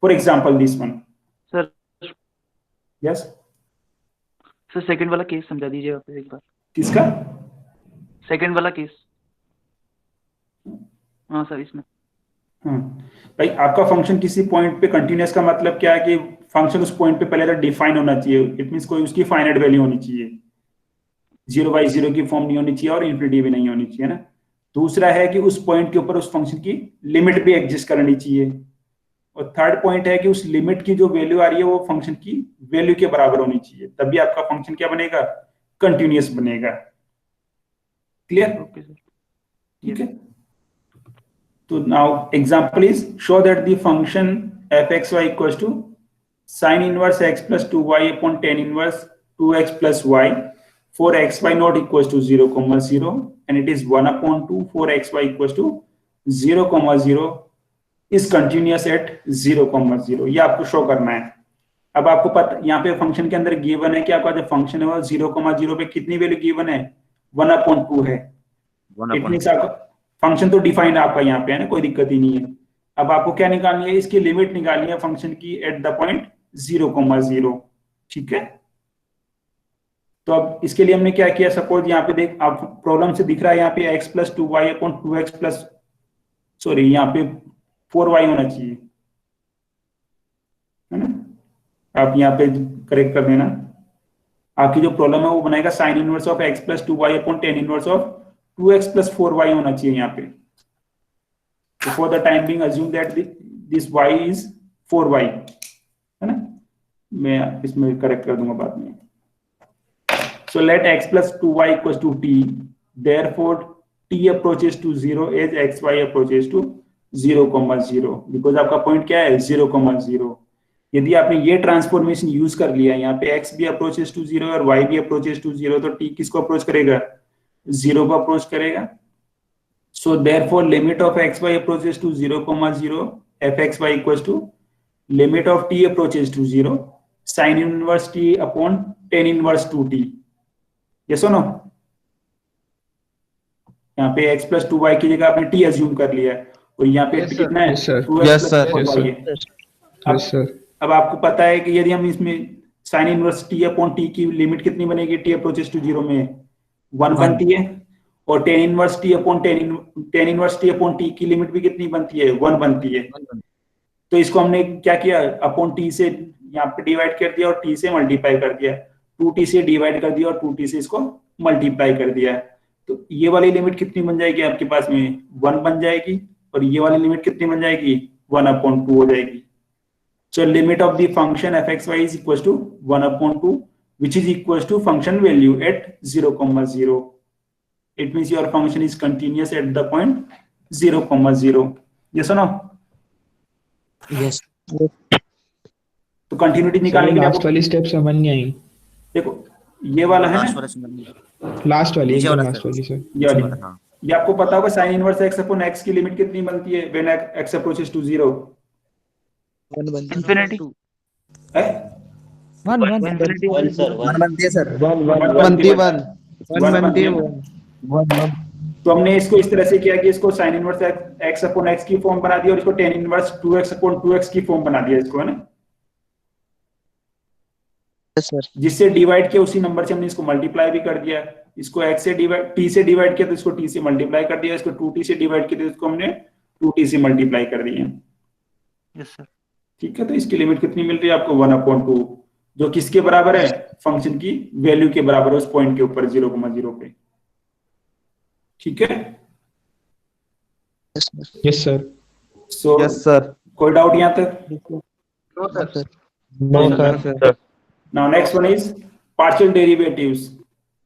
[SPEAKER 1] For example, this one.
[SPEAKER 9] Sir
[SPEAKER 1] Yes.
[SPEAKER 9] Sir second वाला case समझा दीजिए आप एक बार।
[SPEAKER 1] किसका?
[SPEAKER 9] Second वाला case. हाँ sir इसमें।
[SPEAKER 1] हाँ भाई, आपका फंक्शन किसी पॉइंट पे कंटिन्यूअस का मतलब क्या है कि फंक्शन उस पॉइंट पे पहले तो डिफाइन होना चाहिए। इट मींस कोई उसकी फाइनाइट वैल्यू होनी चाहिए, 0/0 की फॉर्म नहीं होनी चाहिए और इन्फिनिटी भी नहीं होनी चाहिए ना। दूसरा है कि उस पॉइंट के ऊपर उस फंक्शन की लिमिट भी एग्जिस्ट करनी चाहिए। और थर्ड पॉइंट है कि उस लिमिट की जो वैल्यू आ रही है वो फंक्शन की वैल्यू के बराबर होनी चाहिए, तभी आपका फंक्शन क्या बनेगा? कंटिन्यूअस बनेगा। क्लियर?
[SPEAKER 9] Okay sir.
[SPEAKER 1] ठीक है, तो now example is show that the function fxy equals to sin inverse x plus 2y upon tan inverse 2x plus y for xy not equals to 0, 0 and it is 1 upon 2 for xy equals to 0, 0 is continuous at 0, 0। ये आपको show करना है। अब आपको पता यहाँ पे function के अंदर गिवन है कि आपका जो फंक्शन है वो 0, 0 पे कितनी वैल्यू गिवन है? 1 upon 2 है। इट मींस आपका फंक्शन तो डिफाइंड आपका यहाँ पे है ना, कोई दिक्कत ही नहीं है। अब आपको क्या निकालनी है? इसकी लिमिट निकालनी है फंक्शन की एट द पॉइंट 0, 0। ठीक है, तो अब इसके लिए हमने क्या किया? सपोज यहाँ पे देख, आप प्रॉब्लम से दिख रहा है यहाँ पे x plus 2y upon 2x plus sorry यहाँ पे 4y होना चाहिए, है ना। आप यहाँ पे करेक्ट कर देना। आपकी जो प्रॉब्लम है वो बनाएगा sine inverse of x plus 2y upon tan inverse of 2x plus 4y होना चाहिए यहाँ पे। So for the time being assume that this y is 4y, है ना। मैं इसमें करेक्ट कर दूंगा बाद में। So let x plus 2y equals to t, therefore t approaches to 0 as xy approaches to 0, 0 because आपका पॉइंट क्या है? 0, 0। यदि आपने ये ट्रांसफॉर्मेशन यूज कर लिया, यहाँ पे x भी अप्रोचेस टू 0 और y भी अप्रोचेस टू 0, तो t किसको अप्रोच करेगा? 0 को अप्रोच करेगा। So therefore limit of xy approaches to 0, 0 fxy equals to limit of t approaches to 0 sin inverse t upon tan inverse 2t। yes or no? यहाँ पे x plus 2y की जगह आपने t assume कर लिया है और यहाँ पे
[SPEAKER 2] Yes,
[SPEAKER 1] कितना है?
[SPEAKER 2] sir.
[SPEAKER 1] 2x
[SPEAKER 3] Yes,
[SPEAKER 1] plus
[SPEAKER 3] sir.
[SPEAKER 1] 4y है।
[SPEAKER 2] Yes sir.
[SPEAKER 1] अब आपको पता है कि यदि हम इसमें sin inverse t upon t की लिमिट कितनी बनेगी? t अप्रोचेस टू 0 में 1 बनती है और tan inverse t upon tan inverse t upon t की लिमिट भी कितनी बनती है? 1 बनती है। तो इसको हमने क्या किया? अपॉन t से यहाँ पे डिवाइड कर दिया और t से मल्टीप्लाई कर दिया, 2t से डिवाइड कर दिया और 2t से इसको मल्टीप्लाई कर दिया। तो ये वाली लिमिट कितनी बन जाएगी आपके पास में? 1 बन जाएगी और ये वाली लिमिट कितनी बन जाएगी? 1 upon 2 हो जाएगी। So limit of the function fxy is equals to 1 upon 2 which is equals to function value at 0, 0। It means your function is continuous at the point 0, 0। yes or no?
[SPEAKER 8] Yes.
[SPEAKER 1] तो continuity निकालने के लिए
[SPEAKER 2] last वाली step समझ नहीं आई।
[SPEAKER 1] देखो ये वाला है
[SPEAKER 6] लास्ट
[SPEAKER 1] ना,
[SPEAKER 6] वाला समझ नहीं।
[SPEAKER 2] लास्ट वाली
[SPEAKER 6] नीचे
[SPEAKER 2] एकदम
[SPEAKER 6] वाला
[SPEAKER 2] लास्ट वाली सर।
[SPEAKER 1] ये वाली।
[SPEAKER 6] हाँ
[SPEAKER 1] ये आपको पता होगा sine inverse x upon x की लिमिट कितनी बनती है व्हेन एक्स अप्रोचेस टू 0?
[SPEAKER 5] 1 बनती है।
[SPEAKER 9] इंफिनिटी
[SPEAKER 1] है
[SPEAKER 8] 1 1
[SPEAKER 9] इंफिनिटी
[SPEAKER 4] 1 सर 1
[SPEAKER 5] बनती है सर।
[SPEAKER 1] बनती है 1 बनती है।
[SPEAKER 8] 1
[SPEAKER 1] तो हमने इसको इस तरह से किया कि इसको sine inverse x upon x की फॉर्म बना दिया और इसको tan inverse 2x upon 2x की फॉर्म बना दिया इसको, है ना,
[SPEAKER 5] यस सर।
[SPEAKER 1] जिससे डिवाइड किया उसी नंबर से हमने इसको मल्टीप्लाई भी कर दिया। इसको x से डिवाइड t से डिवाइड किया तो इसको t से मल्टीप्लाई कर दिया, इसको 2t से डिवाइड किया तो इसको हमने 2t से मल्टीप्लाई कर दिया।
[SPEAKER 9] Yes sir.
[SPEAKER 1] ठीक है, तो इसकी लिमिट कितनी मिल रही है आपको 1/2, जो किसके बराबर है, फंक्शन की वैल्यू के बराबर है उस पॉइंट के ऊपर 0,0 पे। ठीक है,
[SPEAKER 8] yes sir
[SPEAKER 1] so
[SPEAKER 3] yes sir.
[SPEAKER 1] कोई डाउट यहाँ तक?
[SPEAKER 8] No sir
[SPEAKER 1] now next one is partial derivatives.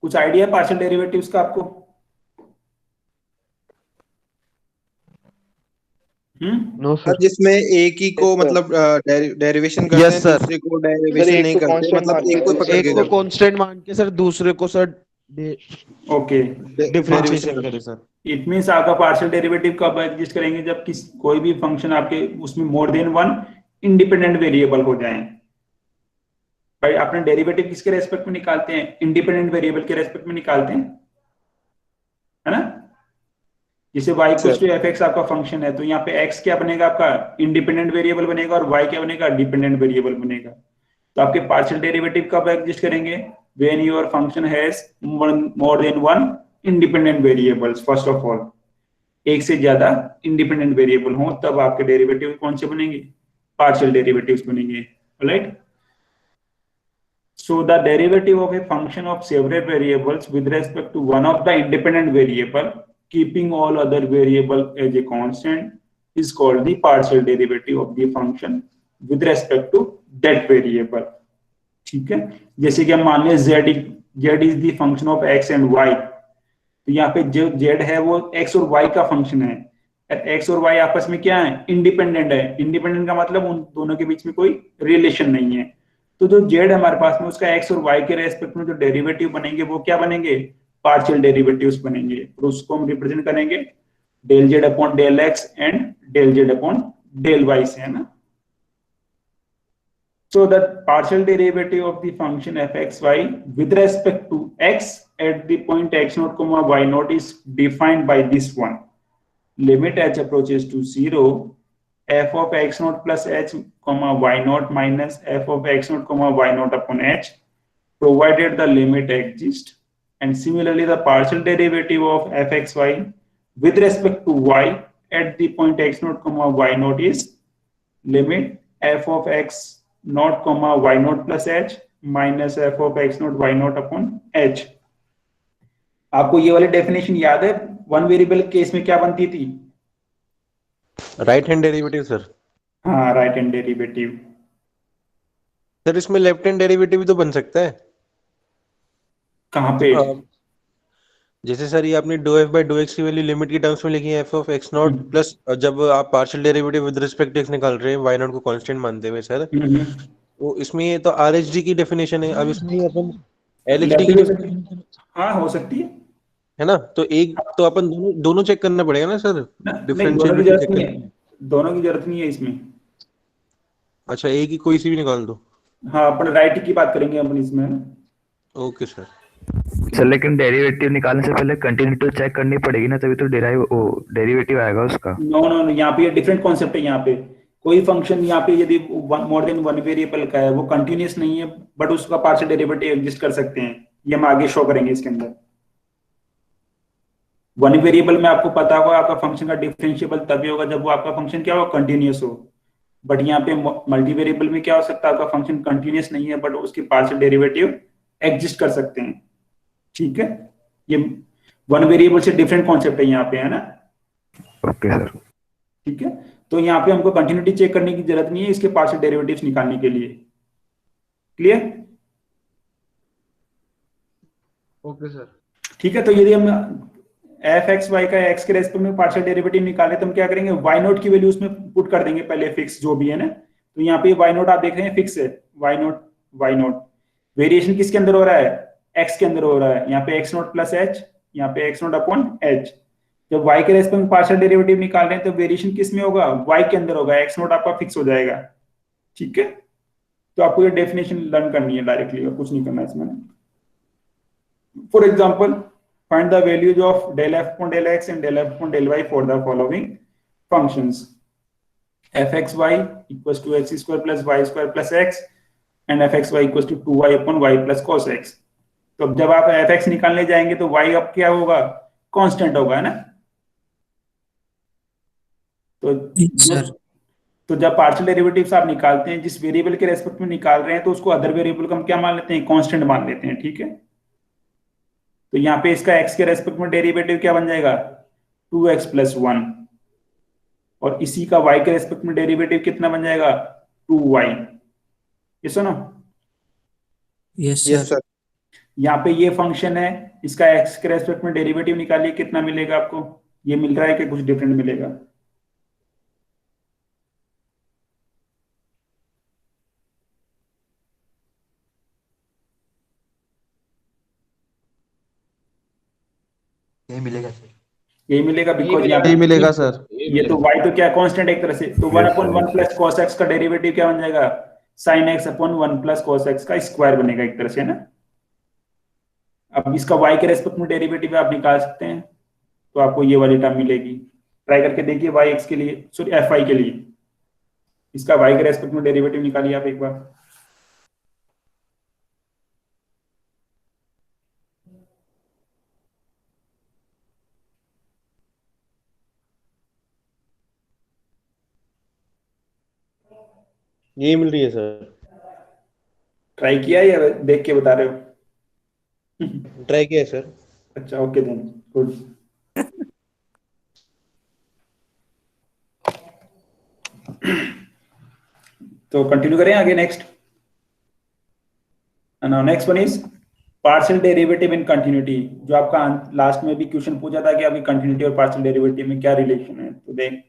[SPEAKER 1] कुछ आइडिया पार्शियल डेरिवेटिव्स का आपको?
[SPEAKER 8] नो
[SPEAKER 3] सर जिसमें एक ही को मतलब डेरिवेशन करते हैं, दूसरे को डेरिवेशन नहीं करते, मतलब एक को पकड़ के
[SPEAKER 10] कांस्टेंट मान के सर दूसरे को सर
[SPEAKER 1] ओके,
[SPEAKER 3] डिफरेंशिएशन करें सर।
[SPEAKER 1] इट मींस आपका पार्शियल डेरिवेटिव कब एग्जिस्ट करेंगे, जब कोई भी फंक्शन आपके उसमें मोर देन वन इंडिपेंडेंट वेरिएबल हो जाए। भाई अपने डेरिवेटिव किसके रेस्पेक्ट में निकालते हैं, इंडिपेंडेंट वेरिएबल के रेस्पेक्ट में निकालते हैं, है ना। जैसे y इक्वल्स टू fx आपका फंक्शन है, तो यहाँ पे x क्या बनेगा आपका, इंडिपेंडेंट वेरिएबल बनेगा, और y क्या बनेगा, डिपेंडेंट वेरिएबल बनेगा। तो आपके पार्शियल डेरिवेटिव कब एग्जिस्ट करेंगे, when your function has more than one independent variables. First of all, एक से ज्यादा इंडिपेंडेंट वेरिएबल हो तब आपके डेरिवेटिव कौन से बनेंगे, पार्शियल डेरिवेटिव्स बनेंगे, right. So the derivative of a function of several variables with respect to one of the independent variable, keeping all other variable as a constant, is called the partial derivative of the function with respect to that variable. ठीक है, जैसे कि हम मान लें z is the function of x and y, तो यहाँ पे जो z है वो x और y का फंक्शन है। x और y आपस में क्या है, इंडिपेंडेंट है। इंडिपेंडेंट का मतलब उन दोनों के बीच में कोई रिलेशन नहीं है। तो जो z हमारे पास में उसका x और y के रेस्पेक्ट में जो डेरिवेटिव बनेंगे वो क्या बनेंगे, पार्शियल डेरिवेटिव्स बनेंगे, और उसको हम रिप्रेजेंट करेंगे del z upon del x and del z upon del y से, है ना। So the partial derivative of the function fxy with respect to x at the point x0, y0 is defined by this one. Limit h approaches to 0, f of x0 plus h, y0 minus f of x0, y0 upon h, provided the limit exists. And similarly, the partial derivative of fxy with respect to y at the point x0, y0 is limit f of x0, y0 plus h minus f of x0, y0 upon h. आपको ये वाली definition याद है, one variable case में क्या बनती थी,
[SPEAKER 3] right hand derivative sir.
[SPEAKER 1] हाँ, राइट हैंड डेरिवेटिव।
[SPEAKER 3] सर इसमें लेफ्ट हैंड डेरिवेटिव भी तो बन सकता है।
[SPEAKER 1] कहाँ पे?
[SPEAKER 3] जैसे सर ये आपने do f by do x की वैल्यू लिमिट की टर्म्स में लिखी है, f of x naught plus, जब आप partial derivative with respect to x निकाल रहे हैं वाई नॉट को कांस्टेंट मानते हुए सर, तो इसमें ये तो आर एच डी की डेफिनेशन है। अब इसमें अपन एल एच डी की,
[SPEAKER 1] हाँ हो सकती
[SPEAKER 3] है ना, तो एक तो अपन दोनों चेक करना पड़ेगा ना सर,
[SPEAKER 1] डिफरेंशियल चेक करना, दोनों की जरूरत नहीं है इसमें।
[SPEAKER 3] अच्छा, एक ही कोई सी भी निकाल दो।
[SPEAKER 1] हाँ, अपन राइट की बात करेंगे अपन इसमें।
[SPEAKER 3] Okay sir.
[SPEAKER 7] सर लेकिन डेरिवेटिव निकालने से पहले कंटिन्यूटी चेक करनी पड़ेगी ना, तभी तो डेरिवेटिव आएगा उसका।
[SPEAKER 1] नो, यहाँ पे डिफरेंट कॉन्सेप्ट है। यहाँ पे कोई फंक्शन यहाँ पे यदि मोर देन वन वेरिएबल का है, वो कंटिन्यूअस नहीं है, बट उसका पार्शियल डेरिवेटिव एग्जिस्ट कर सकते हैं। ये हम आगे शो करेंगे इसके अंदर। वन वेरिएबल में आपको पता होगा आपका फंक्शन का डिफरेंशिएबल तभी होगा जब वो आपका फंक्शन क्या हो, कंटिन्यूअस हो। बट यहाँ पे मल्टी वेरिएबल में क्या हो सकता है, आपका फंक्शन कंटिन्यूअस नहीं है बट उसके पार्शियल डेरिवेटिव एग्जिस्ट कर सकते हैं। ठीक है, ये वन वेरिएबल से डिफरेंट कॉन्सेप्ट है यहाँ पे, है ना।
[SPEAKER 7] Okay sir.
[SPEAKER 1] ठीक है, तो यहाँ पे हमको कंटिन्यूटी चेक करने की जरूरत नहीं है इसके पार्शियल डेरिवेटिव्स निकालने के लिए। क्लियर?
[SPEAKER 10] Okay sir.
[SPEAKER 1] ठीक है, तो यदि हम एफ एक्स वाई का एक्स के रेस्पेक्ट में पार्शियल डेरिवेटिव निकाले तो हम क्या करेंगे, वाई नोट की वैल्यू उसमें पुट कर देंगे पहले, फिक्स जो भी है ना। तो यहाँ पे वाई नोट आप देख रहे हैं फिक्स है, वाई नोट वेरिएशन किसके अंदर हो रहा है, एक्स के अंदर हो रहा है। यहाँ पे एक्स नोट प्लस एच, यहाँ पे एक्स नोट अपॉन एच। जब y के रेस्पेक्ट में पार्शियल डेरिवेटिव निकाल रहे हैं तो वेरिएशन किस में होगा, y के अंदर होगा, x नॉट आपका फिक्स हो जाएगा। ठीक है, तो आपको ये डेफिनेशन लर्न करनी है डायरेक्टली, और कुछ नहीं करना इसमें। For example find the values of del f upon del x and del f upon del y for the following functions: fxy equals to x square plus y square plus x and fxy equals to 2y upon y plus cos x। तो जब आप fx निकालने जाएंगे तो y अब क्या होगा, constant होगा, है ना। तो जब पार्शियल डेरिवेटिव्स आप निकालते हैं, जिस वेरिएबल के रेस्पेक्ट में निकाल रहे हैं, तो उसको अदर वेरिएबल को हम क्या मान लेते हैं, कांस्टेंट मान लेते हैं। ठीक है, तो यहाँ पे इसका x के रेस्पेक्ट में डेरिवेटिव क्या बन जाएगा, 2x + 1, और इसी का y के रेस्पेक्ट में डेरिवेटिव कितना बन जाएगा, 2y। ये सुनो,
[SPEAKER 8] यस सर।
[SPEAKER 1] यहाँ पे ये फंक्शन है, इसका x के रेस्पेक्ट में डेरिवेटिव निकालिए, कितना मिलेगा आपको, ये मिल रहा है कि कुछ डिफरेंट मिलेगा।
[SPEAKER 6] यही मिलेगा सर,
[SPEAKER 1] यही मिलेगा, बिकॉज
[SPEAKER 10] यही मिलेगा सर।
[SPEAKER 1] ये तो y तो क्या कांस्टेंट एक तरह से, तो 1/1 प्लस cos x का डेरिवेटिव क्या बन जाएगा, sin x/1 plus cos x का स्क्वायर बनेगा एक तरह से, है ना। अब इसका y के रेस्पेक्ट में डेरिवेटिव आप निकाल सकते हैं, तो आपको ये वाली टर्म मिलेगी। ट्राई करके देखिए yx के लिए, सॉरी fy के लिए, इसका y के रेस्पेक्ट में डेरिवेटिव निकालिए आप एक बार।
[SPEAKER 3] यही मिल रही है सर।
[SPEAKER 1] ट्राई किया या देख के बता रहे हो?
[SPEAKER 3] ट्राई किया है सर।
[SPEAKER 1] अच्छा, ओके देन, गुड। तो कंटिन्यू करें आगे, next. Next one is partial derivative in continuity. जो आपका लास्ट में भी क्वेश्चन पूछा था कि अभी कंटिन्यूटी और पार्शियल डेरिवेटिव में क्या रिलेशन है, तो देख,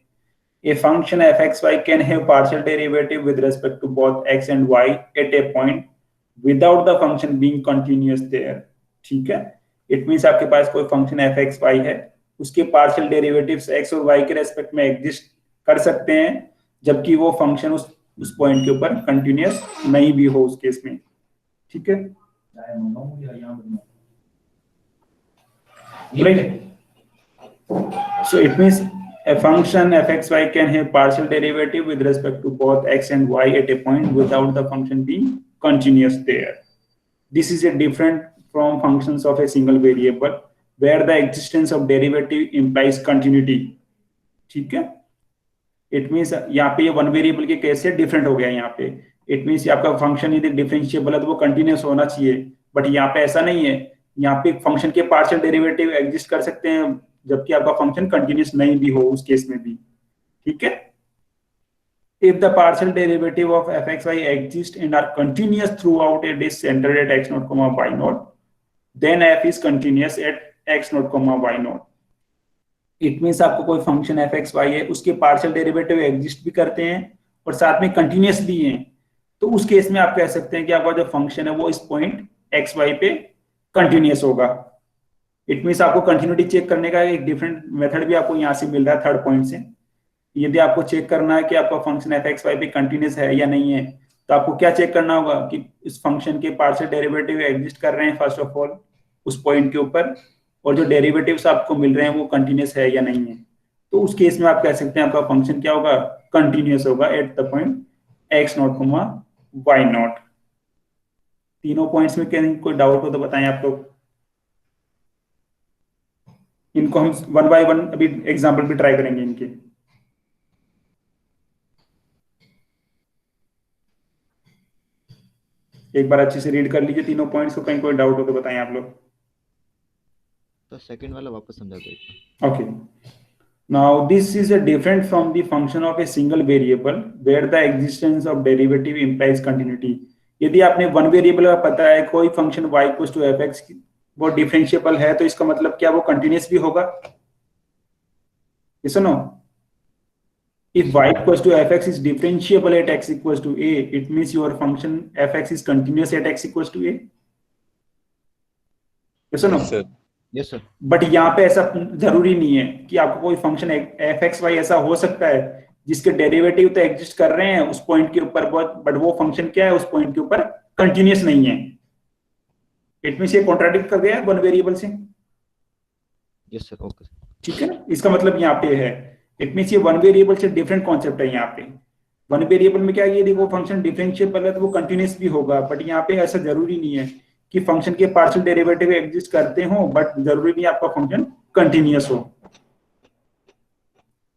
[SPEAKER 1] a function fxy can have partial derivative with respect to both x and y at a point without the function being continuous there। ठीक है, इट मींस आपके पास कोई फंक्शन fxy है, उसके पार्शियल डेरिवेटिव्स x और y के respect में exist कर सकते हैं, जबकि वो फंक्शन उस पॉइंट के ऊपर कंटिन्यूअस नहीं भी हो उस केस में। ठीक है, so it means a function fxy can have partial derivative with respect to both x and y at a point without the function being continuous there. This is a different from functions of a single variable where the existence of derivative implies continuity। ठीक है, it means यहाँ पे ये one variable के case से different हो गया यहाँ पे। it means आपका फंक्शन यदि डिफरेंशिएबल है तो वो कंटिन्यूस होना चाहिए, बट यहाँ पे ऐसा नहीं है। यहाँ पे फंक्शन के पार्शियल डेरिवेटिव एग्जिस्ट कर सकते हैं, जबकि आपका फंक्शन कंटिन्यूस नहीं भी हो उस केस में भी। ठीक है, if the partial derivative of fxy exists and are continuous throughout a disk centered at x0, y0, then f is continuous at x0, y0। it means आपको कोई फंक्शन fxy है, उसके पार्शियल डेरिवेटिव एग्जिस्ट भी करते हैं और साथ में कंटिन्यूस भी हैं, तो उस केस में आप कह सकते हैं कि आपका जो फंक्शन है वो इस पॉइंट xy पे कंटिन्यूस होगा। इट मींस आपको कंटिन्यूटी चेक करने का एक डिफरेंट मेथड भी आपको यहाँ से मिल रहा है, थर्ड पॉइंट से। यदि आपको चेक करना है कि आपका फंक्शन fxy पे कंटिन्यूस है या नहीं है, तो आपको क्या चेक करना होगा कि इस फंक्शन के पार्शियल डेरिवेटिव एग्जिस्ट कर रहे हैं फर्स्ट ऑफ ऑल उस पॉइंट के ऊपर, और जो डेरिवेटिव्स आपको मिल रहे हैं वो कंटिन्यूस है या नहीं है। तो उस केस में आप कह सकते हैं आपका फंक्शन क्या होगा, कंटिन्यूस होगा eight the point x0, y0। तीनों पॉइंट्स में कहीं कोई डाउट हो तो बताएं आप लोग। इनको हम वन बाय वन अभी एग्जांपल भी ट्राई करेंगे इनके। एक बार अच्छे से रीड कर लीजिए तीनों पॉइंट्स को, कहीं कोई डाउट हो तो बताएं आप लोग।
[SPEAKER 4] तो सेकंड वाला वापस समझा दो।
[SPEAKER 1] Okay. Now this is a different from the function of a single variable where the existence of derivative implies continuity। यदि आपने वन वेरिएबल का पता है कोई फंक्शन y = fx वो डिफरेंशिएबल है, तो इसका मतलब क्या वो कंटिन्यूस भी होगा? yes or no? If y = fx is differentiable at x = a, it means your function fx is continuous at x = a। yes or no?
[SPEAKER 3] Yes, sir.
[SPEAKER 4] Yes sir.
[SPEAKER 1] But यहाँ पे ऐसा जरूरी नहीं है कि आपको कोई फंक्शन एफ एक्स वाई ऐसा हो सकता है जिसके डेरिवेटिव तो एग्जिस्ट कर रहे हैं उस पॉइंट के ऊपर, बहुत बट वो फंक्शन क्या है उस पॉइंट के ऊपर कंटिन्यूस नहीं है। इट मींस ये कॉन्ट्राडिक्ट कर गया वन वेरिएबल से।
[SPEAKER 4] Yes sir. ओके।
[SPEAKER 1] ठीक है ना, इसका मतलब यहाँ पे है इट मींस ये वन वेरिएबल से डिफरेंट कॉन्सेप्ट है। यहाँ पे वन वेरिएबल में क्या, ये देखो फंक्शन डिफरेंशिएबल है तो वो कंटिन्यूस भी होगा, बट यहाँ पे ऐसा जरूरी नहीं है कि फंक्शन के पार्शियल डेरिवेटिव एग्जिस्ट करते हो, बट जरूरी नहीं आपका फंक्शन कंटिन्यूस हो।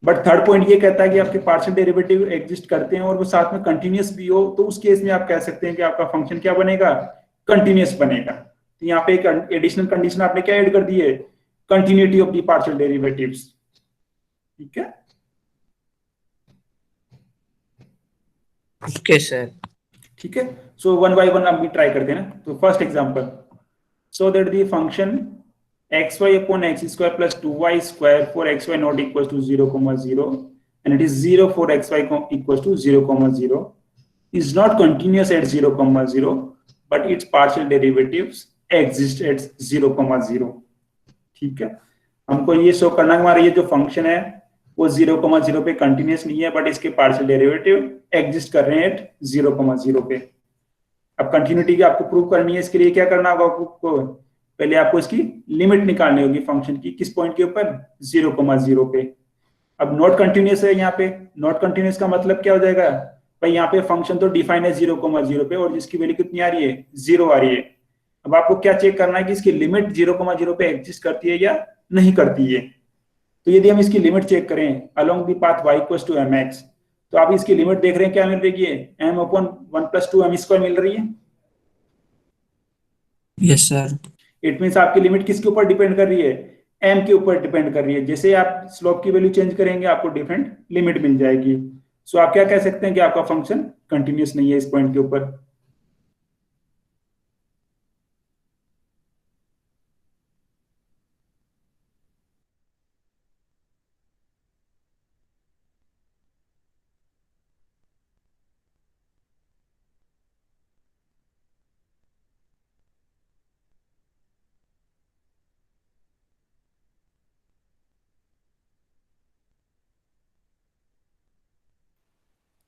[SPEAKER 1] बट थर्ड पॉइंट ये कहता है कि आपके पार्शियल डेरिवेटिव एग्जिस्ट करते हैं और वो साथ में कंटिन्यूस भी हो, तो उस केस में आप कह सकते हैं कि आपका फंक्शन क्या बनेगा, कंटिन्यूस बनेगा। तो यहाँ पे एक एडिशनल कंडीशन आपने क्या ऐड कर दी है, continuity of the partial derivatives. ठीक है,
[SPEAKER 8] ओके सर।
[SPEAKER 1] ठीक है। सो वन बाय वन हम भी ट्राई करते हैं ना। तो first example, so that the function xy upon x square plus 2y square for xy not equals to 0 comma 0 and it is 0 for xy equals to 0 comma 0 is not continuous at 0 comma 0 but its partial derivatives exist at 0 comma 0। ठीक है, हमको ये show करना है हमारा ये जो function है वो 0 comma 0 पे कंटिन्यूस नहीं है, बट इसके पार्शियल डेरिवेटिव एग्जिस्ट कर रहे हैं एट 0 comma 0 पे। अब कंटिन्यूटी की आपको प्रूव करनी है, इसके लिए क्या करना होगा आपको, पहले आपको इसकी लिमिट निकालनी होगी फंक्शन की, किस पॉइंट के ऊपर, 0 comma 0 पे। अब नॉट कंटिन्यूस है, यहाँ पे नॉट कंटिन्यूस का मतलब क्या हो जाएगा भाई, यहाँ पे फंक्शन तो डिफाइन है 0 comma 0 पे और जिसकी वैल्यू कितनी आ रही है, 0 आ रही है। अब आपको क्या चेक करना है कि इसकी लिमिट 0 comma 0 पे एग्जिस्ट करती है या नहीं करती है। तो यदि हम इसकी लिमिट चेक करें along the path y equals to mx, तो आप इसकी लिमिट देख रहे हैं क्या मिल रही है, m upon 1 plus 2 m square मिल रही है।
[SPEAKER 8] Yes sir.
[SPEAKER 1] इट मींस आपकी लिमिट किसके ऊपर डिपेंड कर रही है, m के ऊपर डिपेंड कर रही है। जैसे आप स्लोप की वैल्यू चेंज करेंगे आपको डिफरेंट लिमिट मिल जाएगी। सो आप क्या कह सकते हैं कि आपका फंक्शन कंटिन्यूस नहीं है इस पॉइंट के ऊपर।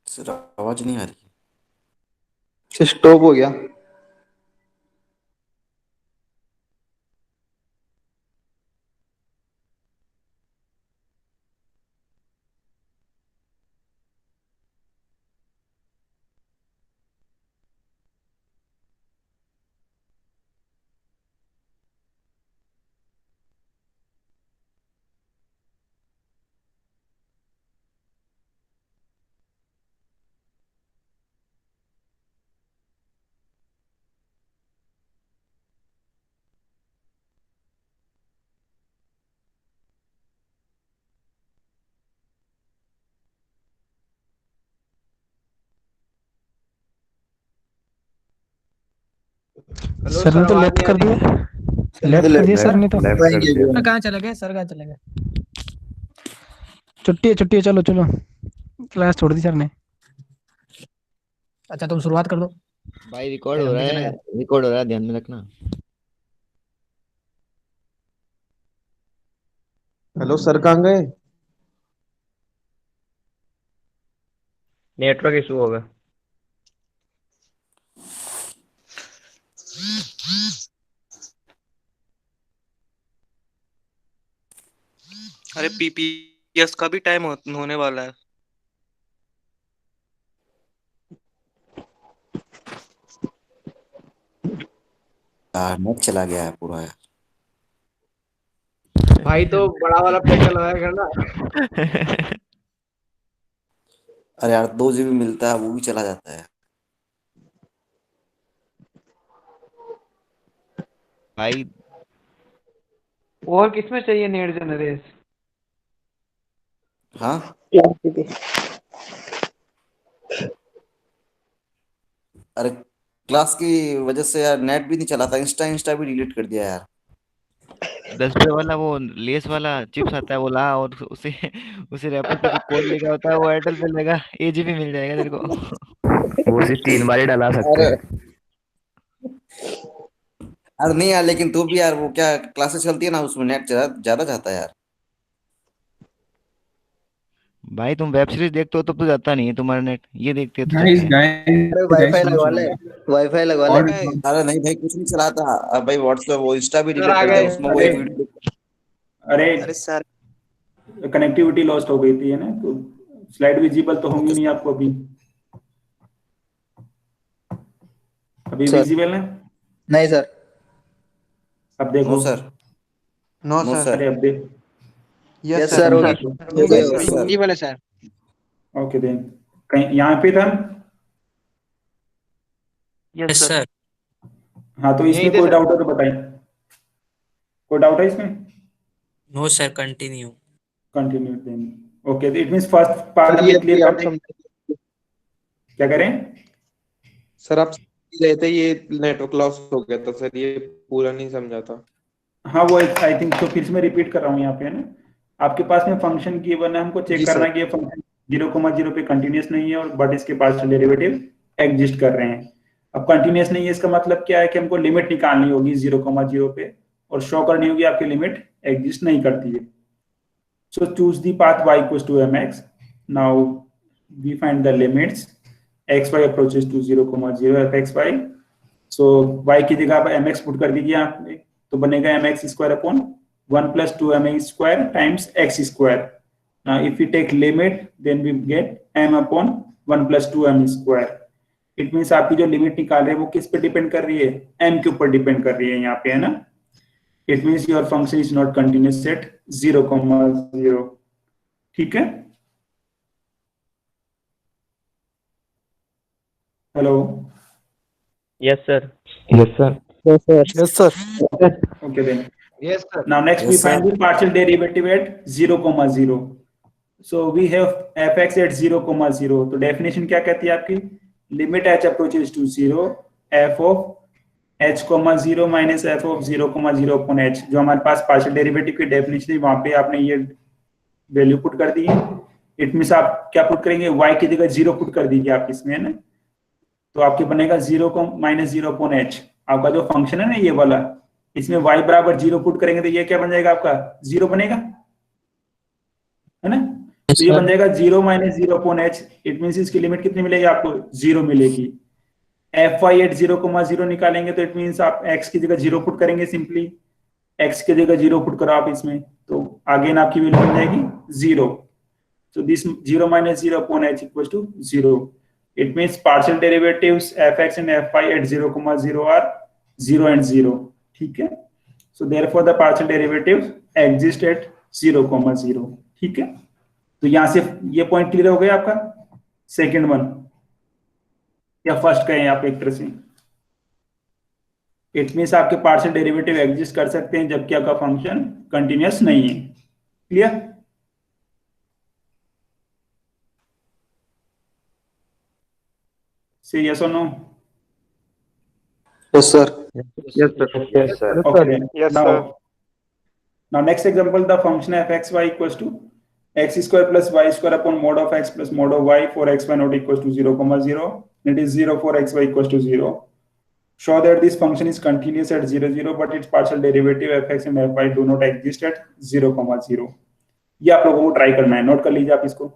[SPEAKER 6] सर आवाज नहीं आ रही।
[SPEAKER 10] स्टॉप हो गया।
[SPEAKER 11] सर ने तो लेफ्ट कर दिया, लेफ्ट कर दिया सर ने तो।
[SPEAKER 8] सर कहाँ चले गए, सर कहाँ चले गए?
[SPEAKER 11] छुट्टी है, चलो चलो, क्लास छोड़ दी सर ने।
[SPEAKER 8] अच्छा तुम शुरुआत कर दो।
[SPEAKER 4] भाई रिकॉर्ड हो रहा है, रिकॉर्ड हो रहा है, ध्यान में रखना।
[SPEAKER 10] हेलो सर, कहाँ गए?
[SPEAKER 2] नेटवर्क इशू होगा।
[SPEAKER 3] अरे पीपीएस का भी टाइम होने वाला है।
[SPEAKER 6] नेट चला गया है पूरा यार।
[SPEAKER 10] भाई तो बड़ा वाला पैसा लगाया करना।
[SPEAKER 6] अरे यार 2 GB मिलता है वो भी चला जाता है।
[SPEAKER 4] भाई
[SPEAKER 9] और किसमें चाहिए नेट जनरेस?
[SPEAKER 6] हाँ अरे क्लास की वजह से यार नेट भी नहीं चलाता, इंस्टा भी डिलीट कर दिया यार।
[SPEAKER 4] 10 रुपए वाला वो लेस वाला चिप्स आता है, वो ला और उसे उसे रैपर पे जो कोड लिखा होता है वो एयरटेल पे लगा, एजीबी मिल जाएगा तेरे को।
[SPEAKER 7] वो सिर्फ 3 बार ही डला सकते हैं।
[SPEAKER 6] यार नहीं यार, लेकिन तू भी यार, वो क्या क्लासेस चलती है ना, उसमें नेट ज्यादा जाता है यार।
[SPEAKER 4] भाई तुम वेब सीरीज देखते हो तब तो जाता नहीं है तुम्हारा नेट, ये देखते हो तो
[SPEAKER 11] गाइस
[SPEAKER 4] जाता है।
[SPEAKER 10] अरे वाईफाई लगवा ले, वाईफाई लगवा ले।
[SPEAKER 11] और
[SPEAKER 6] अरे नहीं भाई, कुछ नहीं चलाता। अब भाई व्हाट्सएप, वो इंस्टा भी
[SPEAKER 10] सर
[SPEAKER 6] डिलीट
[SPEAKER 10] आ
[SPEAKER 6] कर दिया,
[SPEAKER 10] गए।
[SPEAKER 6] उसमें वो
[SPEAKER 1] अरे
[SPEAKER 6] एक वीडियो।
[SPEAKER 1] अरे
[SPEAKER 5] अरे सर
[SPEAKER 1] कनेक्टिविटी लॉस्ट हो गई थी, है ना, तो स्लाइड विजिबल तो होंगी नहीं आपको अभी। अभी
[SPEAKER 5] सर
[SPEAKER 1] विजिबल है?
[SPEAKER 10] नहीं सर।
[SPEAKER 1] अब देखो।
[SPEAKER 6] No sir,
[SPEAKER 10] no
[SPEAKER 6] no
[SPEAKER 10] sir.
[SPEAKER 6] Sir.
[SPEAKER 1] अरे अब देख।
[SPEAKER 10] यस सर, हो
[SPEAKER 1] देखो।
[SPEAKER 10] गया
[SPEAKER 6] Yes, sir.
[SPEAKER 10] ये वाले सर।
[SPEAKER 1] ओके देन, कहीं यहाँ पे था।
[SPEAKER 9] Yes sir.
[SPEAKER 1] हाँ, तो इसमें कोई डाउट है तो बताइए। कोई डाउट है इसमें?
[SPEAKER 8] No sir, continue.
[SPEAKER 1] Continue then. Okay, it means first part
[SPEAKER 10] ये
[SPEAKER 1] में क्लियर
[SPEAKER 10] आप
[SPEAKER 1] करते हैं। क्या करें?
[SPEAKER 10] सर आप लेते ये नेटवर्क लॉस हो गया था सर, ये पूरा नहीं समझा था।
[SPEAKER 1] हाँ, वो आई थिंक तो फिर से मैं रिपीट कर रहा हूँ यहाँ पे, है ना। आपके पास में फंक्शन गिवन है, हमको चेक
[SPEAKER 10] जी
[SPEAKER 1] करना
[SPEAKER 10] सर।
[SPEAKER 1] है कि ये फंक्शन 0,0 पे कंटिन्यूअस नहीं है और बट इसके पार्शियल डेरिवेटिव एग्जिस्ट कर रहे हैं। अब कंटिन्यूअस नहीं है, इसका मतलब क्या है कि हमको लिमिट निकालनी होगी 0,0 पे और शो करनी होगी आपकी लिमिट एग्जिस्ट नहीं करती है। So choose the path y equals to mx. Now we find the limits xy approaches to 0,0 fxy. So y की जगह आप mx पुट कर दीजिए यहाँ पे, तो बनेगा mx square upon 1 plus 2m square times x square. Now if we take limit, then we get m upon 1 plus 2m square. It means आपकी जो लिमिट निकाल रहे हैं वो किस पे डिपेंड कर रही है? m के ऊपर डिपेंड कर रही है यहाँ पे, है ना. It means your function is not continuous at 0,0. ठीक है. Hello.
[SPEAKER 2] Yes sir.
[SPEAKER 11] Yes sir.
[SPEAKER 5] Yes sir
[SPEAKER 1] Okay then.
[SPEAKER 10] Yes sir.
[SPEAKER 1] Now next we
[SPEAKER 6] Yes, sir.
[SPEAKER 1] find the partial derivative at 0,0. So we have fx at 0,0. तो definition क्या कहती है आपकी? Limit h approaches to 0, f of h, 0 minus f of 0,0 upon h. जो हमारे पास partial derivative की definition है, वहां पे आपने ये वैल्यू पुट कर दी है. इट मींस आप क्या पुट करेंगे? y की जगह 0 पुट कर दीजिए आप इसमें, है ना. तो आपके बनेगा 0 minus 0 upon h. आपका जो फंक्शन है ना ये वाला, इसमें y बराबर 0 पुट करेंगे तो ये क्या बन जाएगा? आपका 0 बनेगा, है ना. तो ये बन जाएगा 0 minus 0 upon h. It means इसकी लिमिट कितनी मिलेगी आपको? 0 मिलेगी. fy at 0,0 निकालेंगे तो इट मींस आप x की जगह 0 पुट करेंगे, सिंपली x की जगह 0 पुट करो आप इसमें, तो अगेन आपकी वैल्यू बन जाएगी 0. So this 0 minus 0 upon h equals to 0. It means partial derivatives fx and fy at 0,0 are 0 and 0. ठीक है. So therefore the partial derivatives exist at 0,0. ठीक है. तो यहाँ से ये पॉइंट क्लियर हो गया आपका. सेकेंड वन या फर्स्ट कहें आप एक तरह से. इट मीन्स आपके पार्शियल डेरिवेटिव एग्जिस्ट कर सकते हैं जबकि आपका फंक्शन कंटिन्यूअस नहीं है. Clear? Say yes or no.
[SPEAKER 10] Yes sir.
[SPEAKER 11] Yes sir.
[SPEAKER 1] Okay then. Now next example, the function fxy equals to x square plus y square upon mod of x plus mod of y for xy not equals to 0,0. It is 0 for xy equals to 0. Show that this function is continuous at 0, 0, but its partial derivative fx and fy do not exist at 0,0. ये आप लोगों को try करना है, note कर लीजिए आप इसको.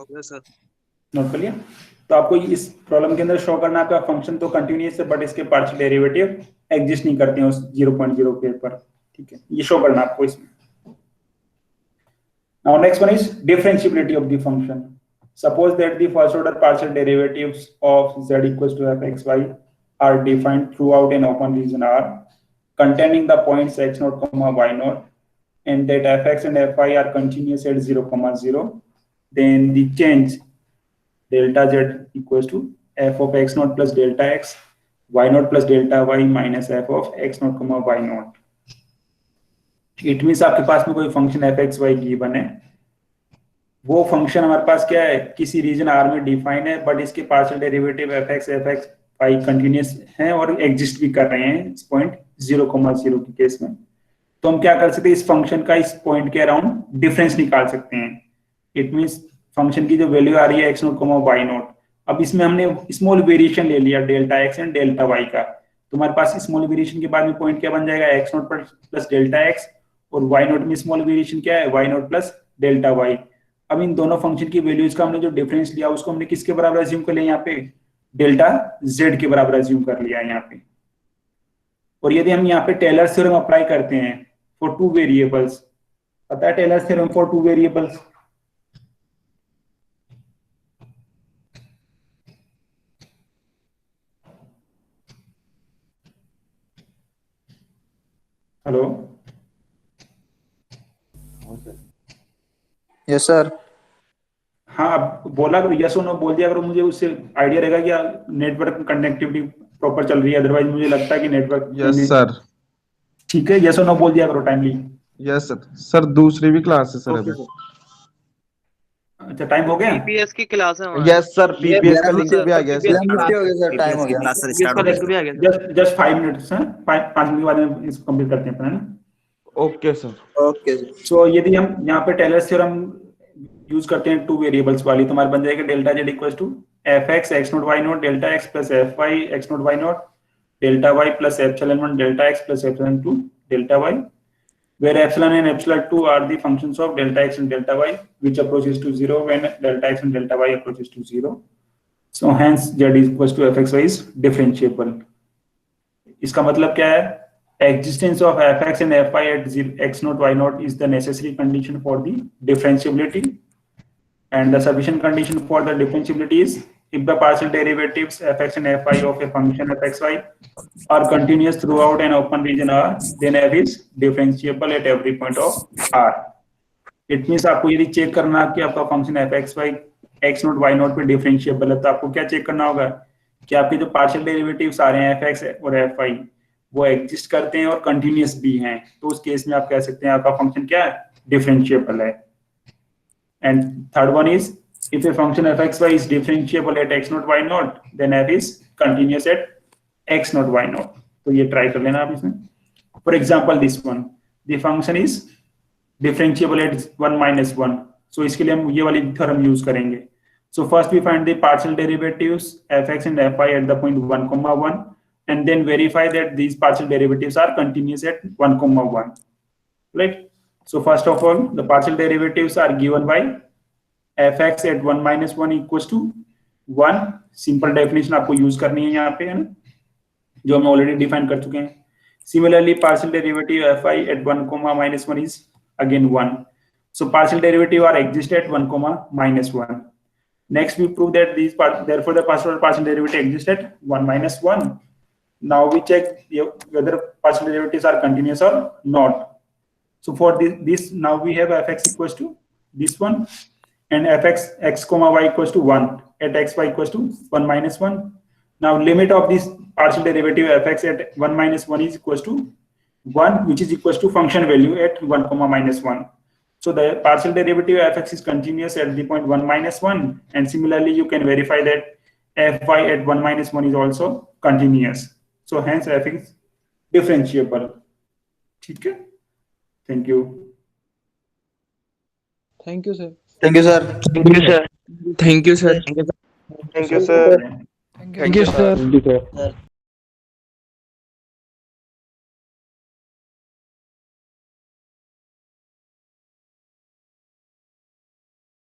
[SPEAKER 5] ओके सर
[SPEAKER 1] नोट कर लिया. तो आपको इस प्रॉब्लम के अंदर शो करना है आपका फंक्शन तो कंटिन्यूअस है बट इसके पार्शियल डेरिवेटिव एग्जिस्ट नहीं करते हैं उस 0,0 के ऊपर. ठीक है, ये शो करना आपको इसमें. Now next one is differentiability of the function. Suppose that the first order partial derivatives of z equals to fxy are defined throughout an open region R containing the points x0, y0, and that fx and fy are continuous at 0,0. Then the change delta z equals to f of x0 plus delta x, y0 plus delta y minus f of x0, y0. It means आपके पास में कोई function f x y given है वो function हमारे पास क्या है, किसी रीजन आर में डिफाइन है, बट इसके partial derivative f x y continuous हैं और एग्जिस्ट भी कर रहे हैं इस पॉइंट 0,0 के केस में। तो हम क्या कर सकते हैं, इस फंक्शन का इस पॉइंट के अराउंड डिफरेंस निकाल सकते हैं। इट मींस फंक्शन की जो वैल्यू आ रही है x0, y0, अब इसमें हमने स्मॉल वेरिएशन ले लिया delta x and delta y का, तो हमारे पास स्मॉल वेरिएशन के बाद में पॉइंट क्या बन जाएगा, x0 प्लस डेल्टा x, और y0 में स्मॉल वेरिएशन क्या है, y0 प्लस डेल्टा y। अब इन दोनों फंक्शन की वैल्यूज का हमने जो डिफरेंस लिया उसको हमने किसके बराबर अज्यूम कर लिया, यहाँ पे डेल्टा z के बराबर अज्यूम कर लिया यहाँ पे। और यदि हम यहाँ पे टेलर्स थ्योरम अप्लाई करते हैं फॉर टू वेरिएबल्स, पता है Taylor's theorem for two variables, hello
[SPEAKER 6] yes sir.
[SPEAKER 1] हाँ, अब बोला करो, यस और नो बोल दिया करो, मुझे उससे आइडिया रहेगा कि नेटवर्क कनेक्टिविटी प्रॉपर चल रही है, अदरवाइज मुझे लगता है कि नेटवर्क।
[SPEAKER 10] Yes sir.
[SPEAKER 1] ठीक है, यस और नो बोल दिया करो टाइमली।
[SPEAKER 10] Yes sir. सर दूसरी भी क्लास है सर अभी।
[SPEAKER 1] अच्छा, टाइम हो गया।
[SPEAKER 12] पीपीएस की क्लास है
[SPEAKER 10] यस सर, पीपीएस का लिंक भी आ गया सर।
[SPEAKER 6] हो गया सर, टाइम हो गया।
[SPEAKER 9] क्लास स्टार्ट हो गया।
[SPEAKER 1] जस्ट 5 मिनट्स हैं, 5 मिनट के बाद में इसको कंप्लीट करते हैं अपन, है ना।
[SPEAKER 10] Okay sir.
[SPEAKER 6] Okay sir.
[SPEAKER 1] So यदि हम यहाँ पे टेलर्स थ्योरम यूज करते हैं टू वेरिएबल्स वाली, तो हमारे बन जाएगा delta z equal to f x x naught y naught delta x plus f y x naught y naught delta y plus epsilon 1 delta x plus epsilon 2 delta y, where epsilon and epsilon 2 are the functions of delta x and delta y which approaches to 0 when delta x and delta y approaches to 0. So hence z is equals to fxy is differentiable. इसका मतलब क्या है, existence of fx and fy at x naught y naught is the necessary condition for the differentiability, and the sufficient condition for the differentiability is if the partial derivatives fx and fy of a function fxy are continuous throughout an open region R, then f is differentiable at every point of R. It means आपको यदि check करना कि आपका function fxy x note y note पे differentiable है, तो आपको क्या चेक करना होगा कि आपके जो पार्शियल डेरिवेटिव्स आ रहे हैं fx और fy वो एग्जिस्ट करते हैं और कंटिन्यूअस भी हैं, तो उस केस में आप कह सकते हैं आपका फंक्शन क्या है, डिफरेंशिएबल है। And third one is if a function fxy is differentiable at x naught y naught, then f is continuous at x naught y naught. तो ये ट्राई कर लेना आप इसमें। For example, this one, the function is differentiable at 1 minus 1. So इसके लिए हम ये वाली थ्योरम यूज करेंगे। So first we find the partial derivatives fx and fy at the point 1, 1, and then verify that these partial derivatives are continuous at 1, 1. Right? So first of all, the partial derivatives are given by fx at 1 minus 1 equals to 1. Simple definition आपको use करनी है यहाँ पे, है ना, जो हम already define कर चुके हैं। Similarly partial derivative fy at 1, minus 1 is again 1. So partial derivative are exist at 1, minus 1. Next we prove that these therefore the partial derivative exists at 1 minus 1. Now we check whether partial derivatives are continuous or not. So for this now we have fx equals to this one, and fx x y equals to 1 at xy equals to 1 minus 1. Now limit of this partial derivative fx at 1 minus 1 is equals to 1, which is equals to function value at 1, minus 1. So the partial derivative fx is continuous at the point 1 minus 1, and similarly you can verify that fy at 1 minus 1 is also continuous. So hence f is differentiable. ठीक है, thank you.
[SPEAKER 10] Thank you sir.
[SPEAKER 6] Thank you sir.
[SPEAKER 12] Thank you sir.
[SPEAKER 8] Thank you sir.
[SPEAKER 10] Thank you sir.
[SPEAKER 11] Thank you sir.